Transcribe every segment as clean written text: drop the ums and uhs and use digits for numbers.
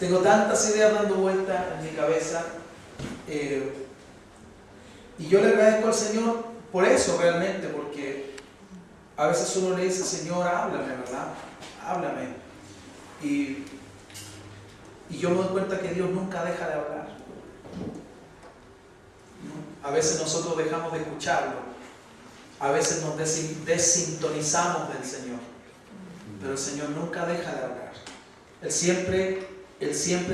Tengo tantas ideas dando vueltas en mi cabeza. Y yo le agradezco al Señor por eso realmente, porque a veces uno le dice, Señor, háblame, ¿verdad? Háblame. Y yo me doy cuenta que Dios nunca deja de hablar. A veces nosotros dejamos de escucharlo. A veces nos desintonizamos del Señor. Pero el Señor nunca deja de hablar. Él siempre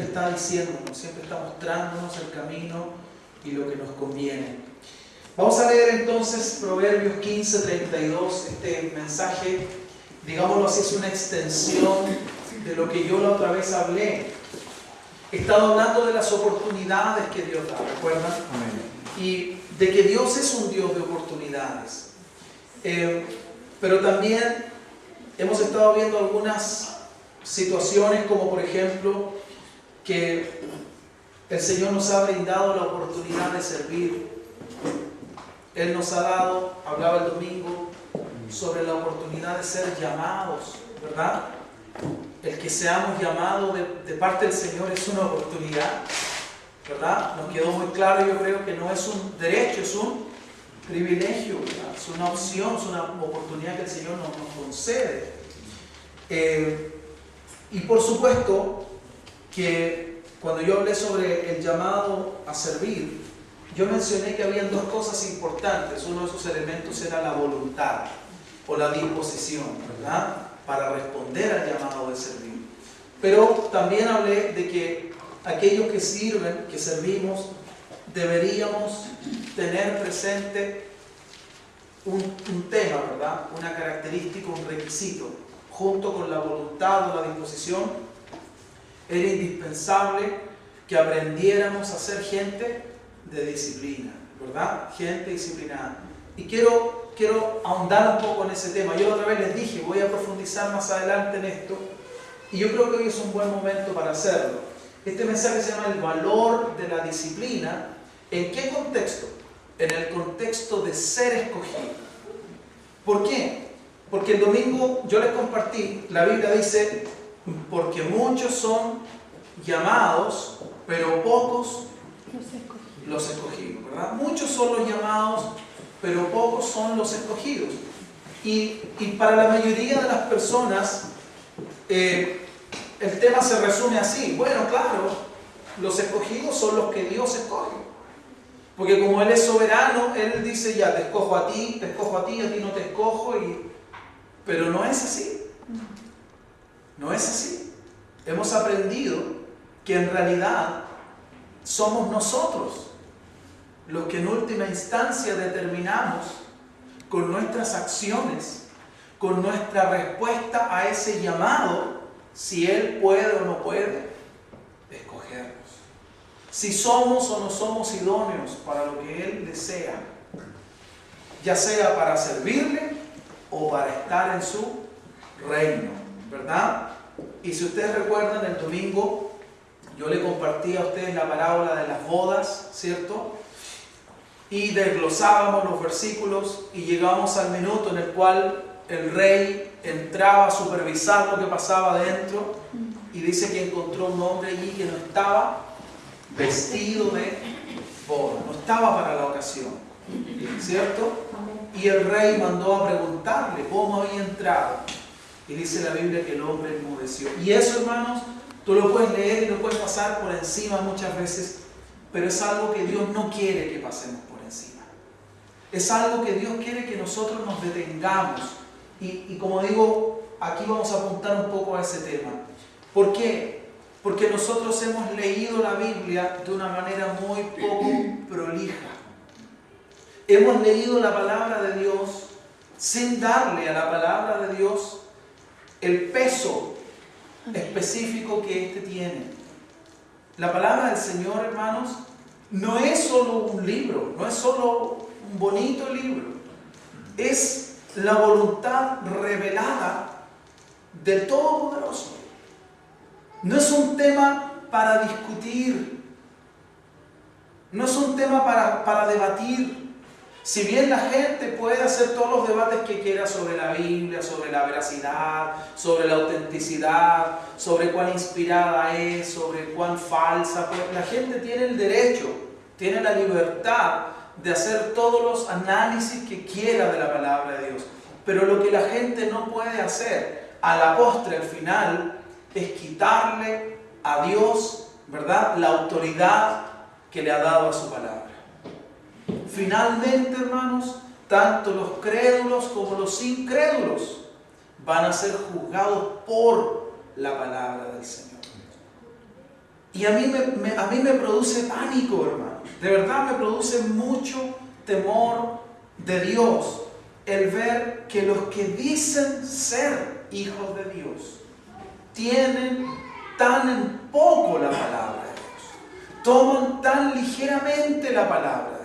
está diciéndonos, siempre está mostrándonos el camino y lo que nos conviene. Vamos a leer entonces Proverbios 15:32. Este mensaje, digámoslo así, es una extensión de lo que yo la otra vez hablé. He estado hablando de las oportunidades que Dios da, ¿recuerdan? Y de que Dios es un Dios de oportunidades. Pero también hemos estado viendo algunas situaciones, como por ejemplo que el Señor nos ha brindado la oportunidad de servir. Él nos ha dado, hablaba el domingo, sobre la oportunidad de ser llamados, ¿verdad? El que seamos llamados de parte del Señor es una oportunidad, ¿verdad? Nos quedó muy claro, yo creo que no es un derecho, es un privilegio, ¿verdad? Es una opción, es una oportunidad que el Señor nos concede. Y por supuesto que cuando yo hablé sobre el llamado a servir, yo mencioné que habían dos cosas importantes. Uno de esos elementos era la voluntad o la disposición, ¿verdad?, para responder al llamado de servir. Pero también hablé de que aquellos que sirven, que servimos, deberíamos tener presente un tema, ¿verdad?, una característica, un requisito. Junto con la voluntad o la disposición, era indispensable que aprendiéramos a ser gente de disciplina, ¿verdad? Gente disciplinada. Y quiero ahondar un poco en ese tema. Yo otra vez les dije, voy a profundizar más adelante en esto, y yo creo que hoy es un buen momento para hacerlo. Este mensaje se llama el valor de la disciplina. ¿En qué contexto? En el contexto de ser escogido. ¿Por qué? Porque el domingo yo les compartí, la Biblia dice, porque muchos son llamados, pero pocos los escogidos, ¿verdad? Muchos son los llamados, pero pocos son los escogidos. Y para la mayoría de las personas, el tema se resume así. Bueno, claro, los escogidos son los que Dios escoge. Porque como Él es soberano, Él dice, ya, te escojo a ti, a ti no te escojo. Pero no es así. No es así. Hemos aprendido que en realidad somos nosotros los que en última instancia determinamos con nuestras acciones, con nuestra respuesta a ese llamado, si Él puede o no puede escogernos. Si somos o no somos idóneos para lo que Él desea, ya sea para servirle o para estar en su reino, ¿verdad? Y si ustedes recuerdan, el domingo yo le compartí a ustedes la parábola de las bodas, ¿cierto? Y desglosábamos los versículos y llegamos al minuto en el cual el rey entraba a supervisar lo que pasaba adentro, y dice que encontró un hombre allí que no estaba vestido de boda, no estaba para la ocasión, ¿cierto? Y el rey mandó a preguntarle cómo había entrado, y dice la Biblia que el hombre enmudeció. Y eso, hermanos, tú lo puedes leer y lo puedes pasar por encima muchas veces, pero es algo que Dios no quiere que pasemos por encima. Es algo que Dios quiere que nosotros nos detengamos. Y como digo, aquí vamos a apuntar un poco a ese tema. ¿Por qué? Porque nosotros hemos leído la Biblia de una manera muy poco prolija. Hemos leído la palabra de Dios sin darle a la palabra de Dios el peso específico que éste tiene. La palabra del Señor, hermanos, no es solo un libro, no es solo un bonito libro. Es la voluntad revelada del Todopoderoso. No es un tema para discutir, no es un tema para debatir, Si bien la gente puede hacer todos los debates que quiera sobre la Biblia, sobre la veracidad, sobre la autenticidad, sobre cuán inspirada es, sobre cuán falsa, pues la gente tiene el derecho, tiene la libertad de hacer todos los análisis que quiera de la palabra de Dios. Pero lo que la gente no puede hacer a la postre, al final, es quitarle a Dios, ¿verdad?, la autoridad que le ha dado a su palabra. Finalmente, hermanos, tanto los crédulos como los incrédulos van a ser juzgados por la palabra del Señor. Y a mí me produce pánico, hermanos. De verdad me produce mucho temor de Dios el ver que los que dicen ser hijos de Dios tienen tan en poco la palabra de Dios, toman tan ligeramente la palabra de Dios.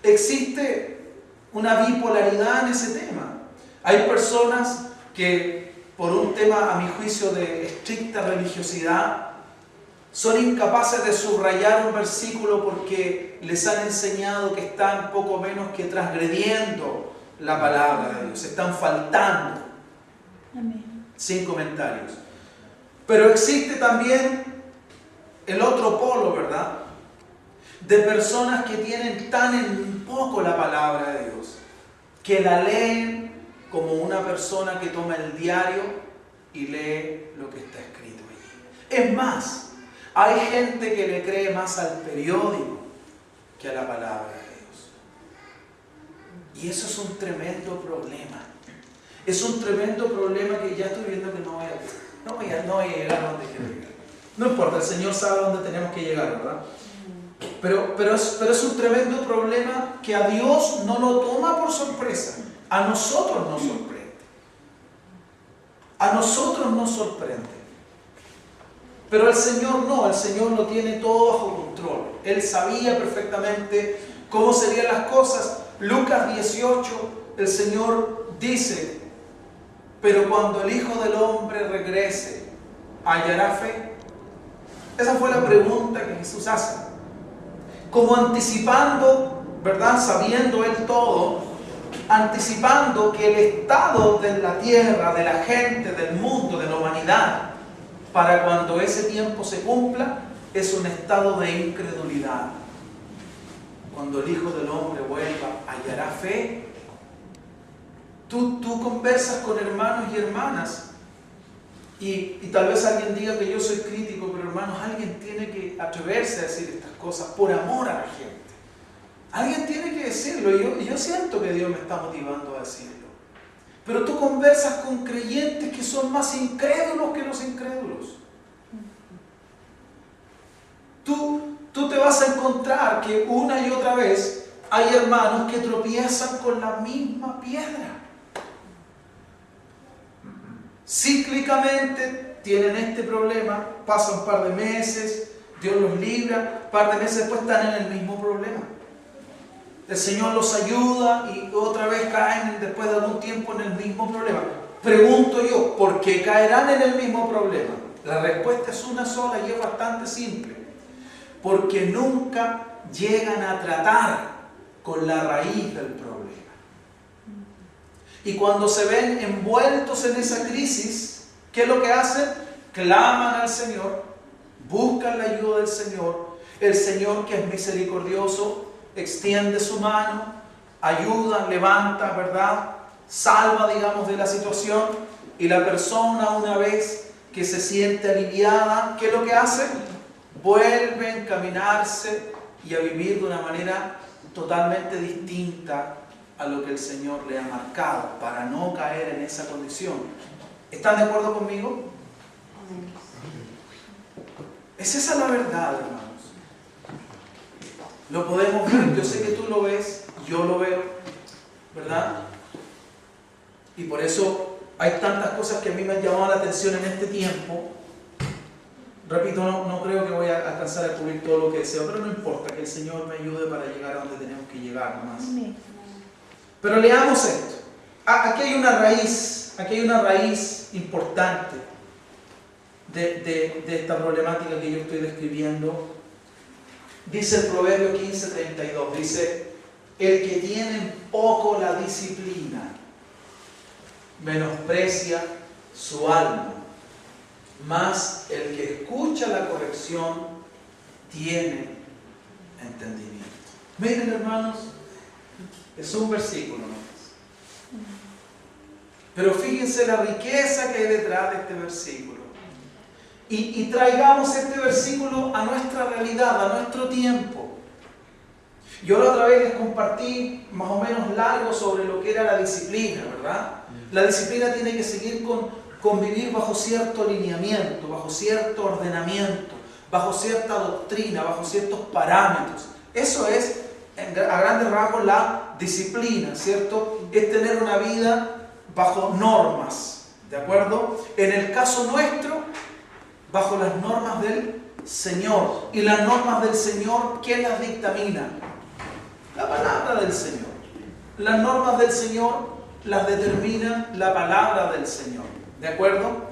Existe una bipolaridad en ese tema. Hay personas que, por un tema, a mi juicio, de estricta religiosidad, son incapaces de subrayar un versículo porque les han enseñado que están poco menos que transgrediendo la palabra de Dios, están faltando. Amén. Sin comentarios. Pero existe también el otro polo, ¿verdad?, de personas que tienen tan en poco la palabra de Dios, que la leen como una persona que toma el diario y lee lo que está escrito allí. Es más, hay gente que le cree más al periódico que a la palabra de Dios. Y eso es un tremendo problema. Es un tremendo problema que ya estoy viendo que no voy a llegar a donde quiero llegar. No importa, el Señor sabe dónde tenemos que llegar, ¿verdad? Pero es un tremendo problema que a Dios no lo toma por sorpresa. A nosotros nos sorprende. A nosotros nos sorprende. Pero el Señor no, el Señor lo tiene todo bajo control. Él sabía perfectamente cómo serían las cosas. Lucas 18, el Señor dice: pero cuando el Hijo del Hombre regrese, ¿hallará fe? Esa fue la pregunta que Jesús hace. Como anticipando, ¿verdad?, sabiendo Él todo, anticipando que el estado de la tierra, de la gente, del mundo, de la humanidad, para cuando ese tiempo se cumpla, es un estado de incredulidad. Cuando el Hijo del Hombre vuelva, ¿hallará fe? Tú conversas con hermanos y hermanas y tal vez alguien diga que yo soy crítico, pero hermanos, alguien tiene que atreverse a decir estas cosas por amor a la gente. Alguien tiene que decirlo y yo siento que Dios me está motivando a decirlo. Pero tú conversas con creyentes que son más incrédulos que los incrédulos. Tú te vas a encontrar que una y otra vez hay hermanos que tropiezan con la misma piedra. Cíclicamente tienen este problema, pasan un par de meses, Dios los libra, un par de meses después están en el mismo problema. El Señor los ayuda y otra vez caen después de algún tiempo en el mismo problema. Pregunto yo, ¿por qué caerán en el mismo problema? La respuesta es una sola y es bastante simple. Porque nunca llegan a tratar con la raíz del problema. Y cuando se ven envueltos en esa crisis, ¿qué es lo que hacen? Claman al Señor, buscan la ayuda del Señor. El Señor, que es misericordioso, extiende su mano, ayuda, levanta, ¿verdad?, salva, digamos, de la situación. Y la persona, una vez que se siente aliviada, ¿qué es lo que hace? Vuelve a encaminarse y a vivir de una manera totalmente distinta a lo que el Señor le ha marcado, para no caer en esa condición. ¿Están de acuerdo conmigo? Es esa la verdad, hermanos. Lo podemos ver, yo sé que tú lo ves, yo lo veo, ¿verdad? Y por eso hay tantas cosas que a mí me han llamado la atención en este tiempo. Repito, no creo que voy a alcanzar a cubrir todo lo que deseo, pero no importa, que el Señor me ayude para llegar a donde tenemos que llegar nomás. Pero leamos esto. Aquí hay una raíz importante de esta problemática que yo estoy describiendo. Dice el Proverbio 15:32, dice: el que tiene en poco la disciplina menosprecia su alma, mas el que escucha la corrección tiene entendimiento. Miren, hermanos, es un versículo nomás, pero fíjense la riqueza que hay detrás de este versículo. Y traigamos este versículo a nuestra realidad, a nuestro tiempo. Yo la otra vez les compartí más o menos largo sobre lo que era la disciplina, ¿verdad? La disciplina tiene que seguir con vivir bajo cierto alineamiento, bajo cierto ordenamiento, bajo cierta doctrina, bajo ciertos parámetros. Eso es, a grandes rasgos, la disciplina, ¿cierto? Es tener una vida bajo normas, ¿de acuerdo? En el caso nuestro, bajo las normas del Señor. Y las normas del Señor, ¿quién las dictamina? La palabra del Señor. Las normas del Señor las determina la palabra del Señor. ¿De acuerdo?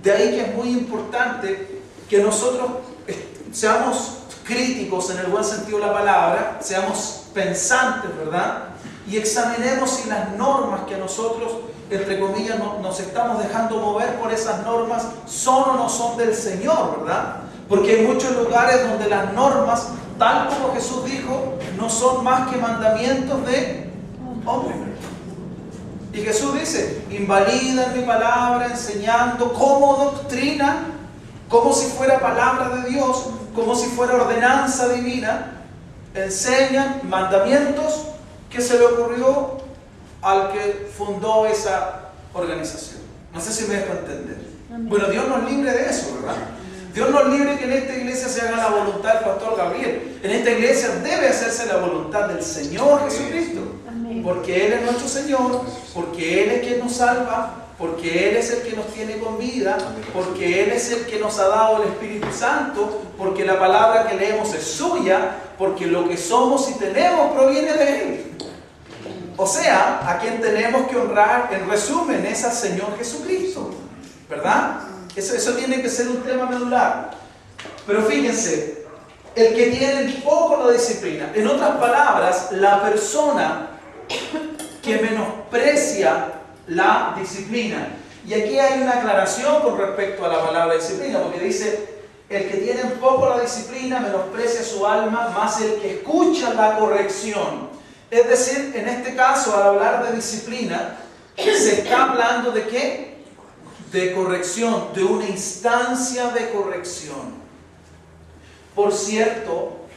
De ahí que es muy importante que nosotros seamos críticos en el buen sentido de la palabra, seamos pensantes, ¿verdad? Y examinemos si las normas que nosotros, entre comillas, nos estamos dejando mover por esas normas son o no son del Señor, ¿verdad? Porque hay muchos lugares donde las normas, tal como Jesús dijo, no son más que mandamientos de hombres. Y Jesús dice, invalidan mi palabra enseñando como doctrina, como si fuera palabra de Dios, como si fuera ordenanza divina, enseñan mandamientos que se le ocurrió al que fundó esa organización. No sé si me dejo entender. Bueno, Dios nos libre de eso, ¿verdad? Dios nos libre que en esta iglesia se haga la voluntad del pastor Gabriel. En esta iglesia debe hacerse la voluntad del Señor Jesucristo. Porque Él es nuestro Señor, porque Él es quien nos salva, porque Él es el que nos tiene con vida, porque Él es el que nos ha dado el Espíritu Santo, porque la palabra que leemos es suya, porque lo que somos y tenemos proviene de Él. O sea, a quien tenemos que honrar, en resumen, es al Señor Jesucristo, ¿verdad? Eso tiene que ser un tema medular. Pero fíjense, el que tiene poco la disciplina, en otras palabras, la persona que menosprecia la disciplina. Y aquí hay una aclaración con respecto a la palabra disciplina, porque dice, el que tiene poco la disciplina menosprecia su alma, más el que escucha la corrección. Es decir, en este caso, al hablar de disciplina, se está hablando de ¿qué? De corrección, de una instancia de corrección. Por cierto,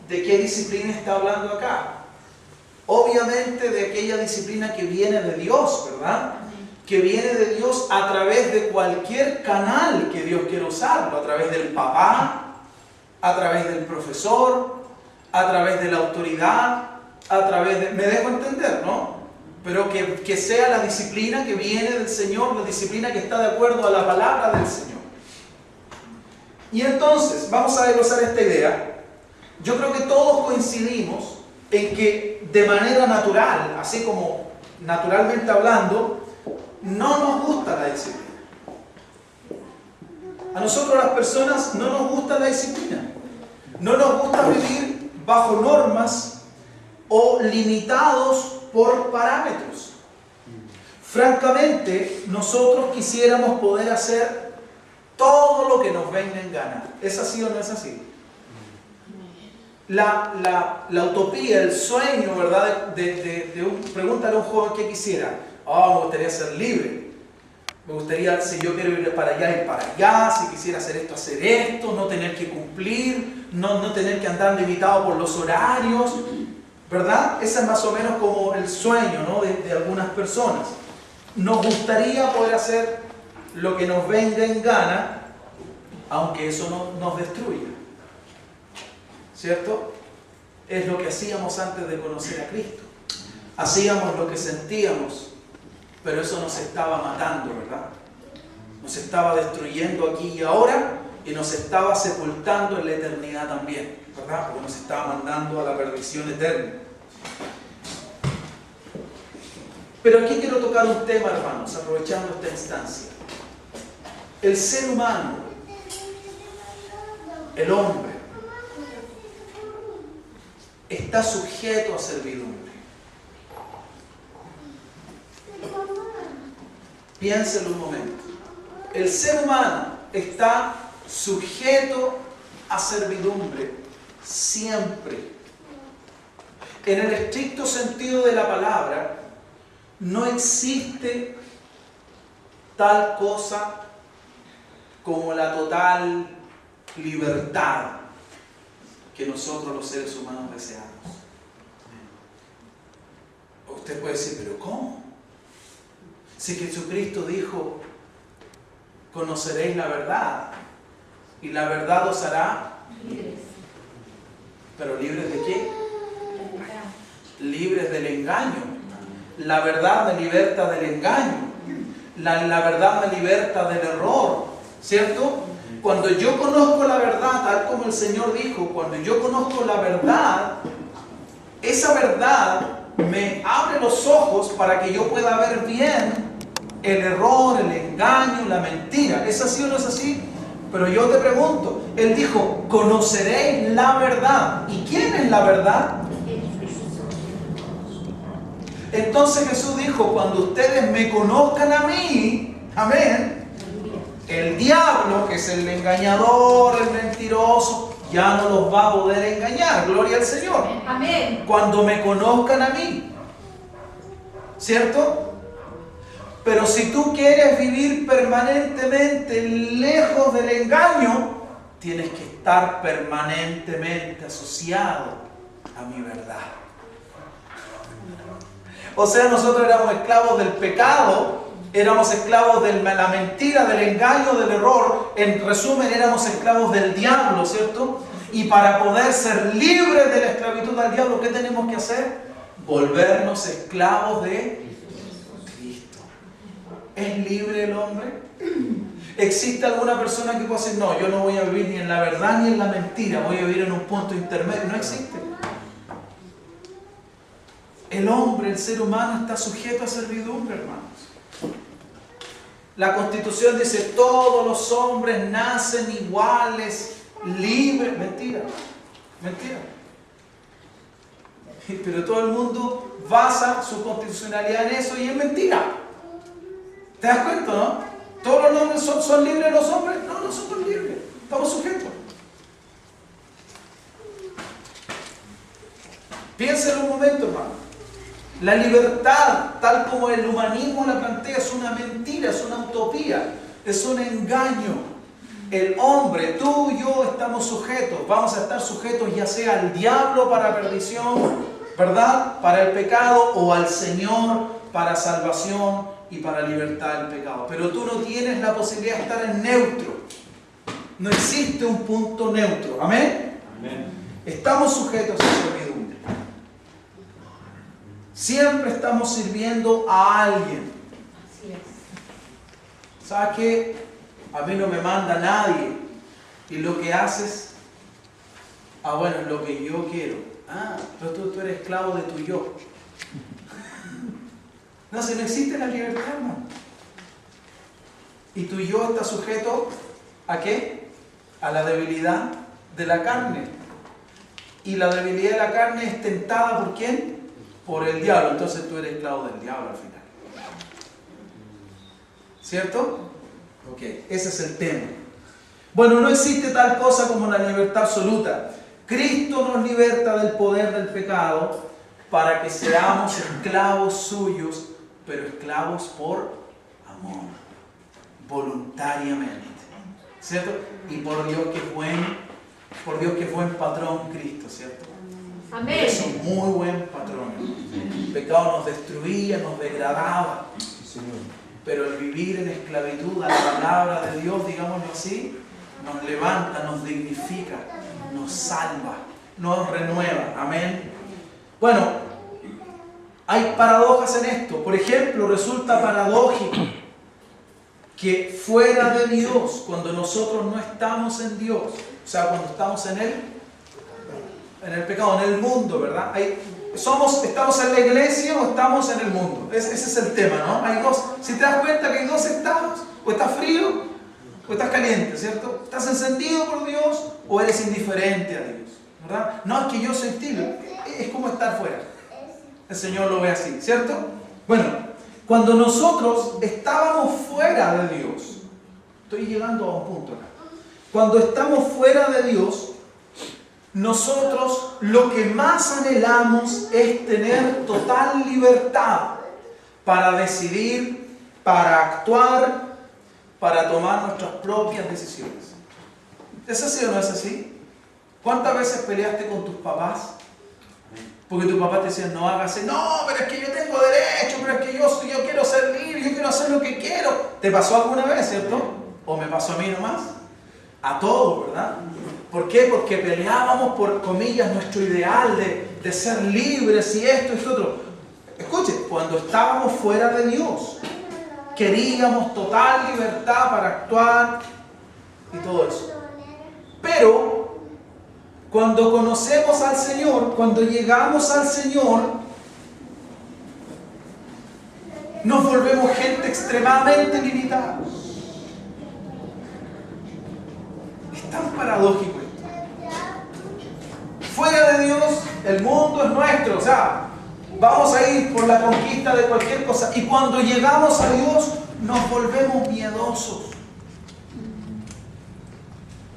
¿de qué disciplina está hablando acá? Obviamente de aquella disciplina que viene de Dios, ¿verdad? Que viene de Dios a través de cualquier canal que Dios quiera usarlo, a través del papá, a través del profesor, a través de la autoridad, a través de... Me dejo entender, ¿no? Pero que sea la disciplina que viene del Señor, la disciplina que está de acuerdo a la palabra del Señor. Y entonces, vamos a desglosar esta idea. Yo creo que todos coincidimos en que de manera natural, así como naturalmente hablando, no nos gusta la disciplina. A nosotros las personas no nos gusta la disciplina. No nos gusta vivir bajo normas o limitados por parámetros. Francamente, nosotros quisiéramos poder hacer todo lo que nos venga en gana. ¿Es así o no es así? La utopía, el sueño, ¿verdad? Pregúntale a un joven qué quisiera. Me gustaría ser libre. Me gustaría, si yo quiero ir para allá, ir para allá. Si quisiera hacer esto, no tener que cumplir, no tener que andar limitado por los horarios, ¿verdad? Ese es más o menos como el sueño, ¿no? de algunas personas. Nos gustaría poder hacer lo que nos venga en gana, aunque eso no nos destruya. ¿Cierto? Es lo que hacíamos antes de conocer a Cristo. Hacíamos lo que sentíamos, pero eso nos estaba matando, ¿verdad? Nos estaba destruyendo aquí y ahora y nos estaba sepultando en la eternidad también, ¿verdad? Porque nos estaba mandando a la perdición eterna. Pero aquí quiero tocar un tema, hermanos, aprovechando esta instancia. El ser humano, el hombre, está sujeto a servidumbre. Piénselo un momento. El ser humano está sujeto a servidumbre siempre. En el estricto sentido de la palabra, no existe tal cosa como la total libertad que nosotros los seres humanos deseamos. Usted puede decir, ¿pero cómo? Si Jesucristo dijo, conoceréis la verdad y la verdad os hará libres. ¿Pero libres de qué? Libres del engaño. La verdad me liberta del engaño. La verdad me liberta del error. ¿Cierto? Cuando yo conozco la verdad, tal como el Señor dijo, cuando yo conozco la verdad, esa verdad me abre los ojos para que yo pueda ver bien el error, el engaño, la mentira. ¿Es así o no es así? Pero yo te pregunto, Él dijo, conoceréis la verdad. ¿Y quién es la verdad? Entonces Jesús dijo, cuando ustedes me conozcan a mí, amén, el diablo, que es el engañador, el mentiroso, ya no los va a poder engañar. Gloria al Señor. Amén. Cuando me conozcan a mí. ¿Cierto? Pero si tú quieres vivir permanentemente lejos del engaño, tienes que estar permanentemente asociado a mi verdad. O sea, nosotros éramos esclavos del pecado, éramos esclavos de la mentira, del engaño, del error. En resumen, éramos esclavos del diablo, ¿cierto? Y para poder ser libres de la esclavitud al diablo, ¿qué tenemos que hacer? Volvernos esclavos de Cristo. ¿Es libre el hombre? ¿Existe alguna persona que pueda decir, no, yo no voy a vivir ni en la verdad ni en la mentira, voy a vivir en un punto intermedio? No existe. El hombre, el ser humano, está sujeto a servidumbre, hermanos. La Constitución dice, todos los hombres nacen iguales, libres. Mentira, mentira. Pero todo el mundo basa su constitucionalidad en eso y es mentira. ¿Te das cuenta, no? ¿Todos los hombres son libres los hombres? No, no somos libres. Estamos sujetos. Piénselo un momento, hermano. La libertad, tal como el humanismo la plantea, es una mentira, es una utopía, es un engaño. El hombre, tú y yo estamos sujetos, vamos a estar sujetos ya sea al diablo para perdición, ¿verdad? Para el pecado, o al Señor para salvación y para libertad del pecado. Pero tú no tienes la posibilidad de estar en neutro. No existe un punto neutro. ¿Amén? Amén. Estamos sujetos a servidumbre. Siempre estamos sirviendo a alguien. Así es. ¿Sabes qué? A mí no me manda nadie. Y lo que haces, bueno, es lo que yo quiero. Entonces tú eres esclavo de tu yo. No, si no existe la libertad, hermano. Y tu yo está sujeto ¿a qué? A la debilidad de la carne. Y la debilidad de la carne es tentada ¿por quién? Por el diablo. Entonces tú eres esclavo del diablo al final. ¿Cierto? Ok, ese es el tema. Bueno, no existe tal cosa como la libertad absoluta. Cristo nos liberta del poder del pecado para que seamos esclavos suyos, pero esclavos por amor, voluntariamente. ¿Cierto? Y por Dios que es buen patrón Cristo, ¿cierto? Amén. Es un muy buen patrón. El pecado nos destruía, nos degradaba. Pero el vivir en esclavitud a la palabra de Dios, digámoslo así, nos levanta, nos dignifica, nos salva, nos renueva. Amén. Bueno, hay paradojas en esto. Por ejemplo, resulta paradójico que fuera de Dios, cuando nosotros no estamos en Dios, o sea, cuando estamos en el pecado, en el mundo, ¿verdad? ¿Estamos en la iglesia o estamos en el mundo? Ese es el tema, ¿no? Hay dos. Si te das cuenta que hay dos estados, o estás frío o estás caliente, ¿cierto? ¿Estás encendido por Dios o eres indiferente a Dios? ¿Verdad? No, es que yo soy tibio. es como estar fuera. El Señor lo ve así, ¿cierto? Bueno, cuando nosotros estábamos fuera de Dios, estoy llegando a un punto acá. Cuando estamos fuera de Dios, nosotros lo que más anhelamos es tener total libertad para decidir, para actuar, para tomar nuestras propias decisiones. ¿Es así o no es así? ¿Cuántas veces peleaste con tus papás? Porque tu papá te decía, no hagas eso. No, pero es que yo tengo derecho, pero es que yo quiero ser libre, yo quiero hacer lo que quiero. ¿Te pasó alguna vez, cierto? ¿O me pasó a mí nomás? A todos, ¿verdad? ¿Por qué? Porque peleábamos por, comillas, nuestro ideal de ser libres y esto y esto otro. Escuche, cuando estábamos fuera de Dios, queríamos total libertad para actuar y todo eso. Pero cuando conocemos al Señor, cuando llegamos al Señor, nos volvemos gente extremadamente limitada. Es tan paradójico esto. Fuera de Dios, el mundo es nuestro. O sea, vamos a ir por la conquista de cualquier cosa. Y cuando llegamos a Dios, nos volvemos miedosos.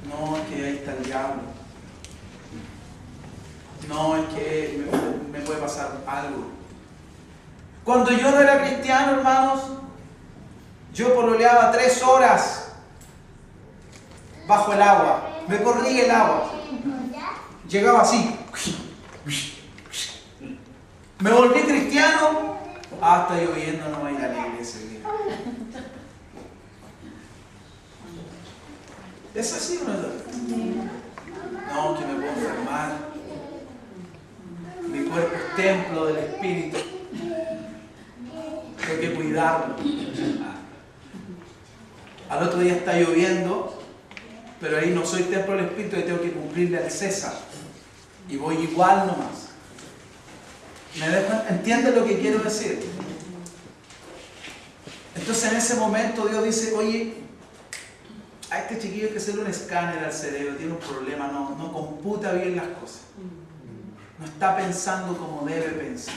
No, es que ahí está el diablo. No, es que me puede pasar algo. Cuando yo no era cristiano, hermanos, yo pololeaba 3 horas bajo el agua. Me corría el agua. Llegaba así. Me volví cristiano. Está lloviendo, no voy a ir a la iglesia. ¿Es así o no es así? No, que me puedo enfermar. Mi cuerpo es templo del Espíritu. Tengo que cuidarlo. Al otro día está lloviendo, pero ahí no soy templo del Espíritu y tengo que cumplirle al César. Y voy igual nomás. ¿Me dejan? ¿Entienden lo que quiero decir? Entonces en ese momento Dios dice, oye, a este chiquillo hay que hacerle un escáner al cerebro, tiene un problema, no computa bien las cosas. No está pensando como debe pensar.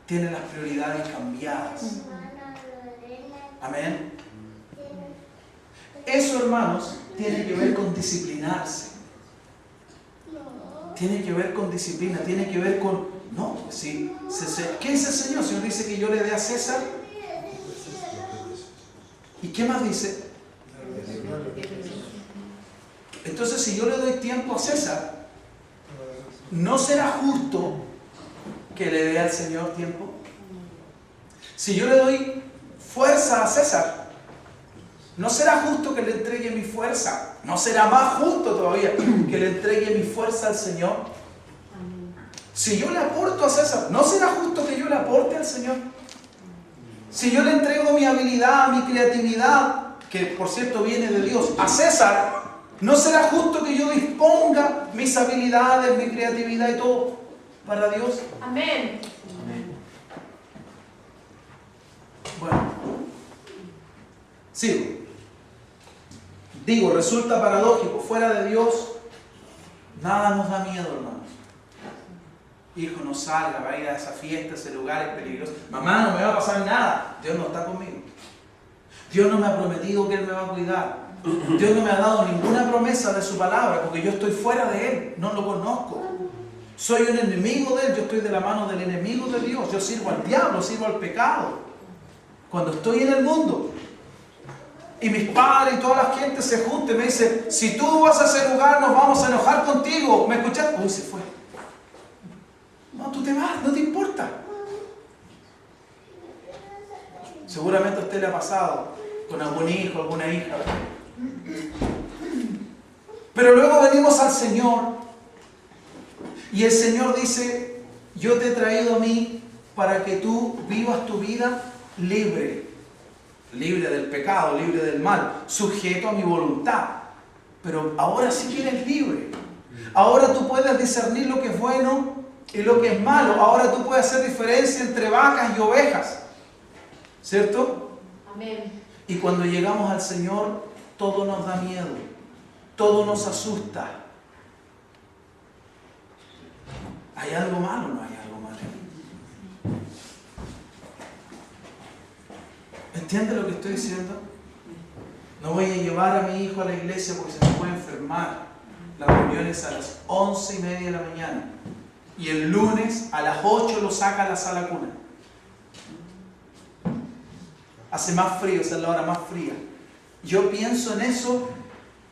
Tiene las prioridades cambiadas. Amén. Eso, hermanos, tiene que ver con disciplinarse. Tiene que ver con disciplina, tiene que ver con... No, sí. ¿Qué dice el Señor? El Señor dice que yo le dé a César. ¿Y qué más dice? Entonces, si yo le doy tiempo a César, ¿no será justo que le dé al Señor tiempo? Si yo le doy fuerza a César, ¿no será justo que le entregue mi fuerza? ¿No será más justo todavía que le entregue mi fuerza al Señor? Si yo le aporto a César, ¿no será justo que yo le aporte al Señor? Si yo le entrego mi habilidad, mi creatividad, que por cierto viene de Dios, a César, ¿no será justo que yo disponga mis habilidades, mi creatividad y todo para Dios? Amén. Bueno, sigo. Digo, resulta paradójico. Fuera de Dios, nada nos da miedo, hermanos. Hijo, no salga, va a ir a esa fiesta, a ese lugar es peligroso. Mamá, no me va a pasar nada. Dios no está conmigo. Dios no me ha prometido que Él me va a cuidar. Dios no me ha dado ninguna promesa de su palabra porque yo estoy fuera de Él, no lo conozco. Soy un enemigo de Él, yo estoy de la mano del enemigo de Dios. Yo sirvo al diablo, sirvo al pecado. Cuando estoy en el mundo y mis padres y toda la gente se junta y me dice, si tú vas a ese lugar nos vamos a enojar contigo. ¿Me escuchaste? Uy, se fue. No, tú te vas, no te importa. Seguramente a usted le ha pasado con algún hijo, alguna hija. Pero luego venimos al Señor y el Señor dice, yo te he traído a mí para que tú vivas tu vida libre, libre del pecado, libre del mal, sujeto a mi voluntad. Pero ahora sí que eres libre. Ahora tú puedes discernir lo que es bueno y lo que es malo. Ahora tú puedes hacer diferencia entre vacas y ovejas. ¿Cierto? Amén. Y cuando llegamos al Señor, todo nos da miedo, todo nos asusta. ¿Hay algo malo o no hay algo malo? ¿Entiende lo que estoy diciendo? No voy a llevar a mi hijo a la iglesia porque se me puede enfermar. La reunión es a las 11:30 de la mañana. Y el lunes a las 8 lo saca a la sala cuna. Hace más frío, esa es la hora más fría. Yo pienso en eso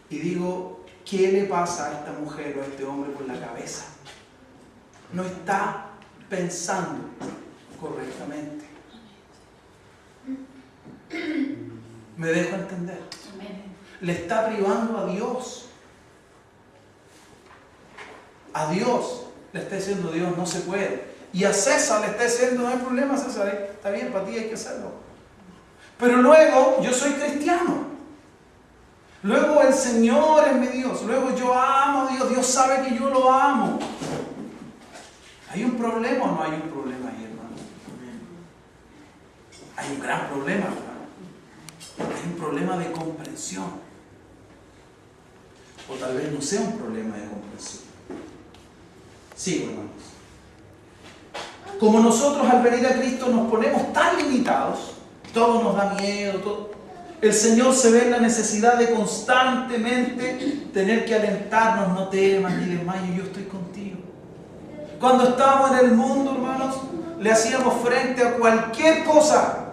y digo, ¿qué le pasa a esta mujer o a este hombre por la cabeza? No está pensando correctamente. ¿Me dejo entender? Le está privando a Dios. A Dios le está diciendo, Dios, no se puede. Y a César le está diciendo, no hay problema, César, está bien, para ti hay que hacerlo. Pero luego yo soy cristiano. Luego el Señor es mi Dios. Luego yo amo a Dios. Dios sabe que yo lo amo. ¿Hay un problema o no hay un problema ahí, hermano? Hay un gran problema, hermano. Hay un problema de comprensión. O tal vez no sea un problema de comprensión. Sigo, hermanos. Como nosotros al venir a Cristo nos ponemos tan limitados, todo nos da miedo, todo. El Señor se ve en la necesidad de constantemente tener que alentarnos, no temas ni desmayes, yo estoy contigo. Cuando estábamos en el mundo, hermanos, le hacíamos frente a cualquier cosa.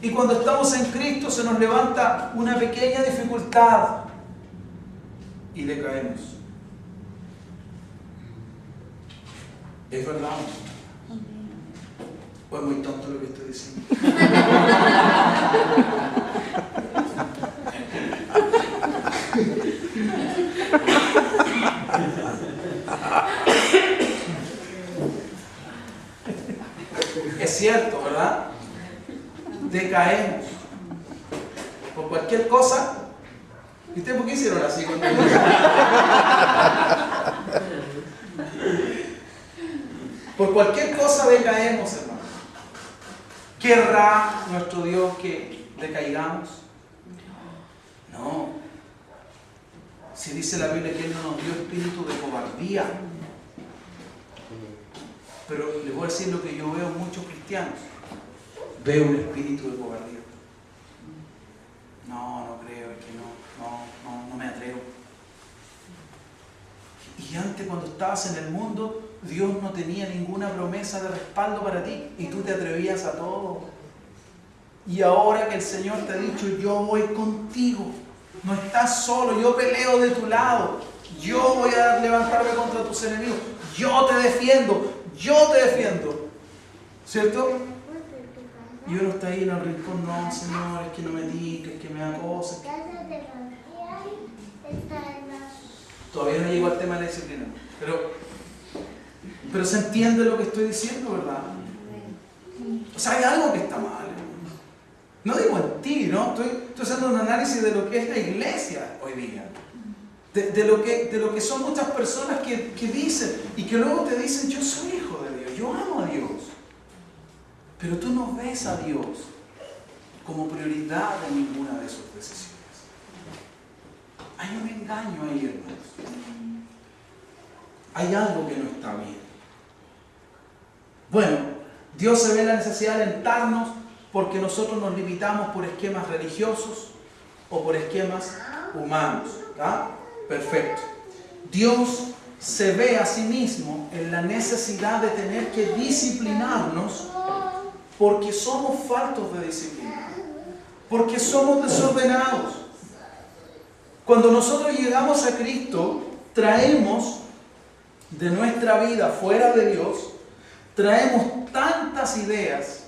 Y cuando estamos en Cristo se nos levanta una pequeña dificultad y decaemos. ¿Es verdad? ¿O es muy tonto lo que estoy diciendo? Es cierto, ¿verdad? Decaemos por cualquier cosa. ¿Y ustedes por qué hicieron así cuando por cualquier cosa decaemos, hermano? ¿Querrá nuestro Dios que decaigamos? No. Si dice la Biblia que Él no nos dio espíritu de cobardía. Pero les voy a decir lo que yo veo en muchos cristianos. Veo un espíritu de cobardía. No creo, es que no me atrevo. Y antes, cuando estabas en el mundo, Dios no tenía ninguna promesa de respaldo para ti y tú te atrevías a todo. Y ahora que el Señor te ha dicho, yo voy contigo, no estás solo, yo peleo de tu lado, yo voy a levantarme contra tus enemigos, yo te defiendo, ¿cierto? Y uno está ahí en el rincón, no, Señor, es que no me digas, es que me da cosas. Todavía no llego al tema de la disciplina, pero se entiende lo que estoy diciendo, ¿verdad? O sea, hay algo que está mal. No digo en ti, ¿no? Estoy haciendo un análisis de lo que es la iglesia hoy día. De lo que son muchas personas que dicen y que luego te dicen, yo soy hijo de Dios, yo amo a Dios. Pero tú no ves a Dios como prioridad en ninguna de sus decisiones. Hay un engaño ahí, hermanos. Hay algo que no está bien. Bueno, Dios se ve la necesidad de alentarnos porque nosotros nos limitamos por esquemas religiosos o por esquemas humanos. ¿Tá? Perfecto. Dios se ve a sí mismo en la necesidad de tener que disciplinarnos porque somos faltos de disciplina, porque somos desordenados. Cuando nosotros llegamos a Cristo, traemos de nuestra vida fuera de Dios, traemos tantas ideas,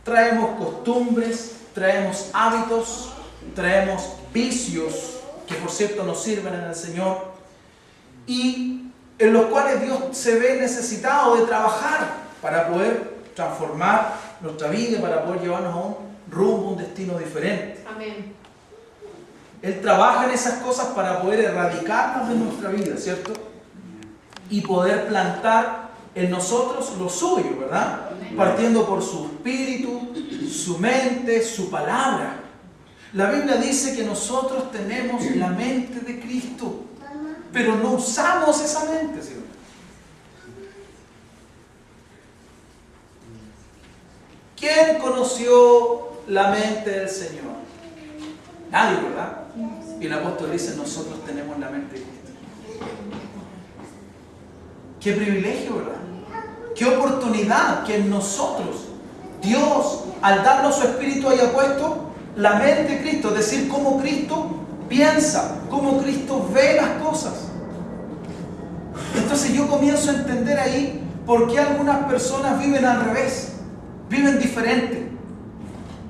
traemos costumbres, traemos hábitos, traemos vicios, que por cierto nos sirven en el Señor, y en los cuales Dios se ve necesitado de trabajar para poder transformar nuestra vida, para poder llevarnos a un rumbo, un destino diferente. Amén. Él trabaja en esas cosas para poder erradicarnos de nuestra vida, ¿cierto? Y poder plantar en nosotros lo suyo, ¿verdad? Partiendo por su espíritu, su mente, su palabra. La Biblia dice que nosotros tenemos la mente de Cristo. pero no usamos esa mente, ¿sí? ¿Quién conoció la mente del Señor? Nadie, ¿verdad? Y el apóstol dice, nosotros tenemos la mente de Cristo. Qué privilegio, ¿verdad? Qué oportunidad que en nosotros, Dios, al darnos su Espíritu, haya puesto la mente de Cristo, es decir, cómo Cristo piensa, cómo Cristo ve las cosas. Entonces yo comienzo a entender ahí por qué algunas personas viven al revés, viven diferente.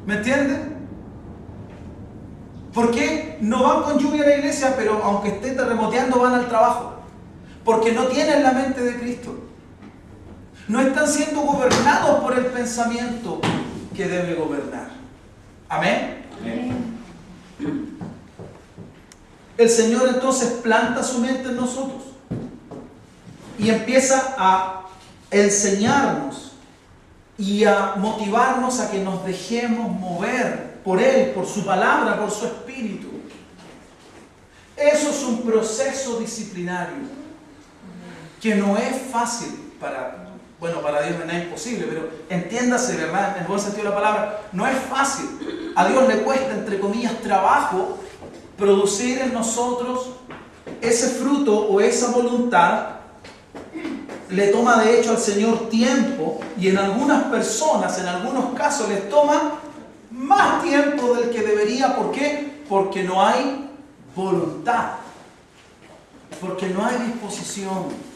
¿Me entienden? ¿Por qué no van con lluvia a la iglesia, pero aunque esté terremoteando van al trabajo? Porque no tienen la mente de Cristo. No están siendo gobernados por el pensamiento que debe gobernar. ¿Amén? Amén. El Señor entonces planta su mente en nosotros y empieza a enseñarnos y a motivarnos a que nos dejemos mover por Él, por su palabra, por su Espíritu. Eso es un proceso disciplinario que no es fácil para Dios no es imposible, pero entiéndase, ¿verdad? En el buen sentido de la palabra, no es fácil. A Dios le cuesta, entre comillas, trabajo producir en nosotros ese fruto o esa voluntad. Le toma de hecho al Señor tiempo, y en algunas personas, en algunos casos, les toma más tiempo del que debería. ¿Por qué? Porque no hay voluntad, porque no hay disposición,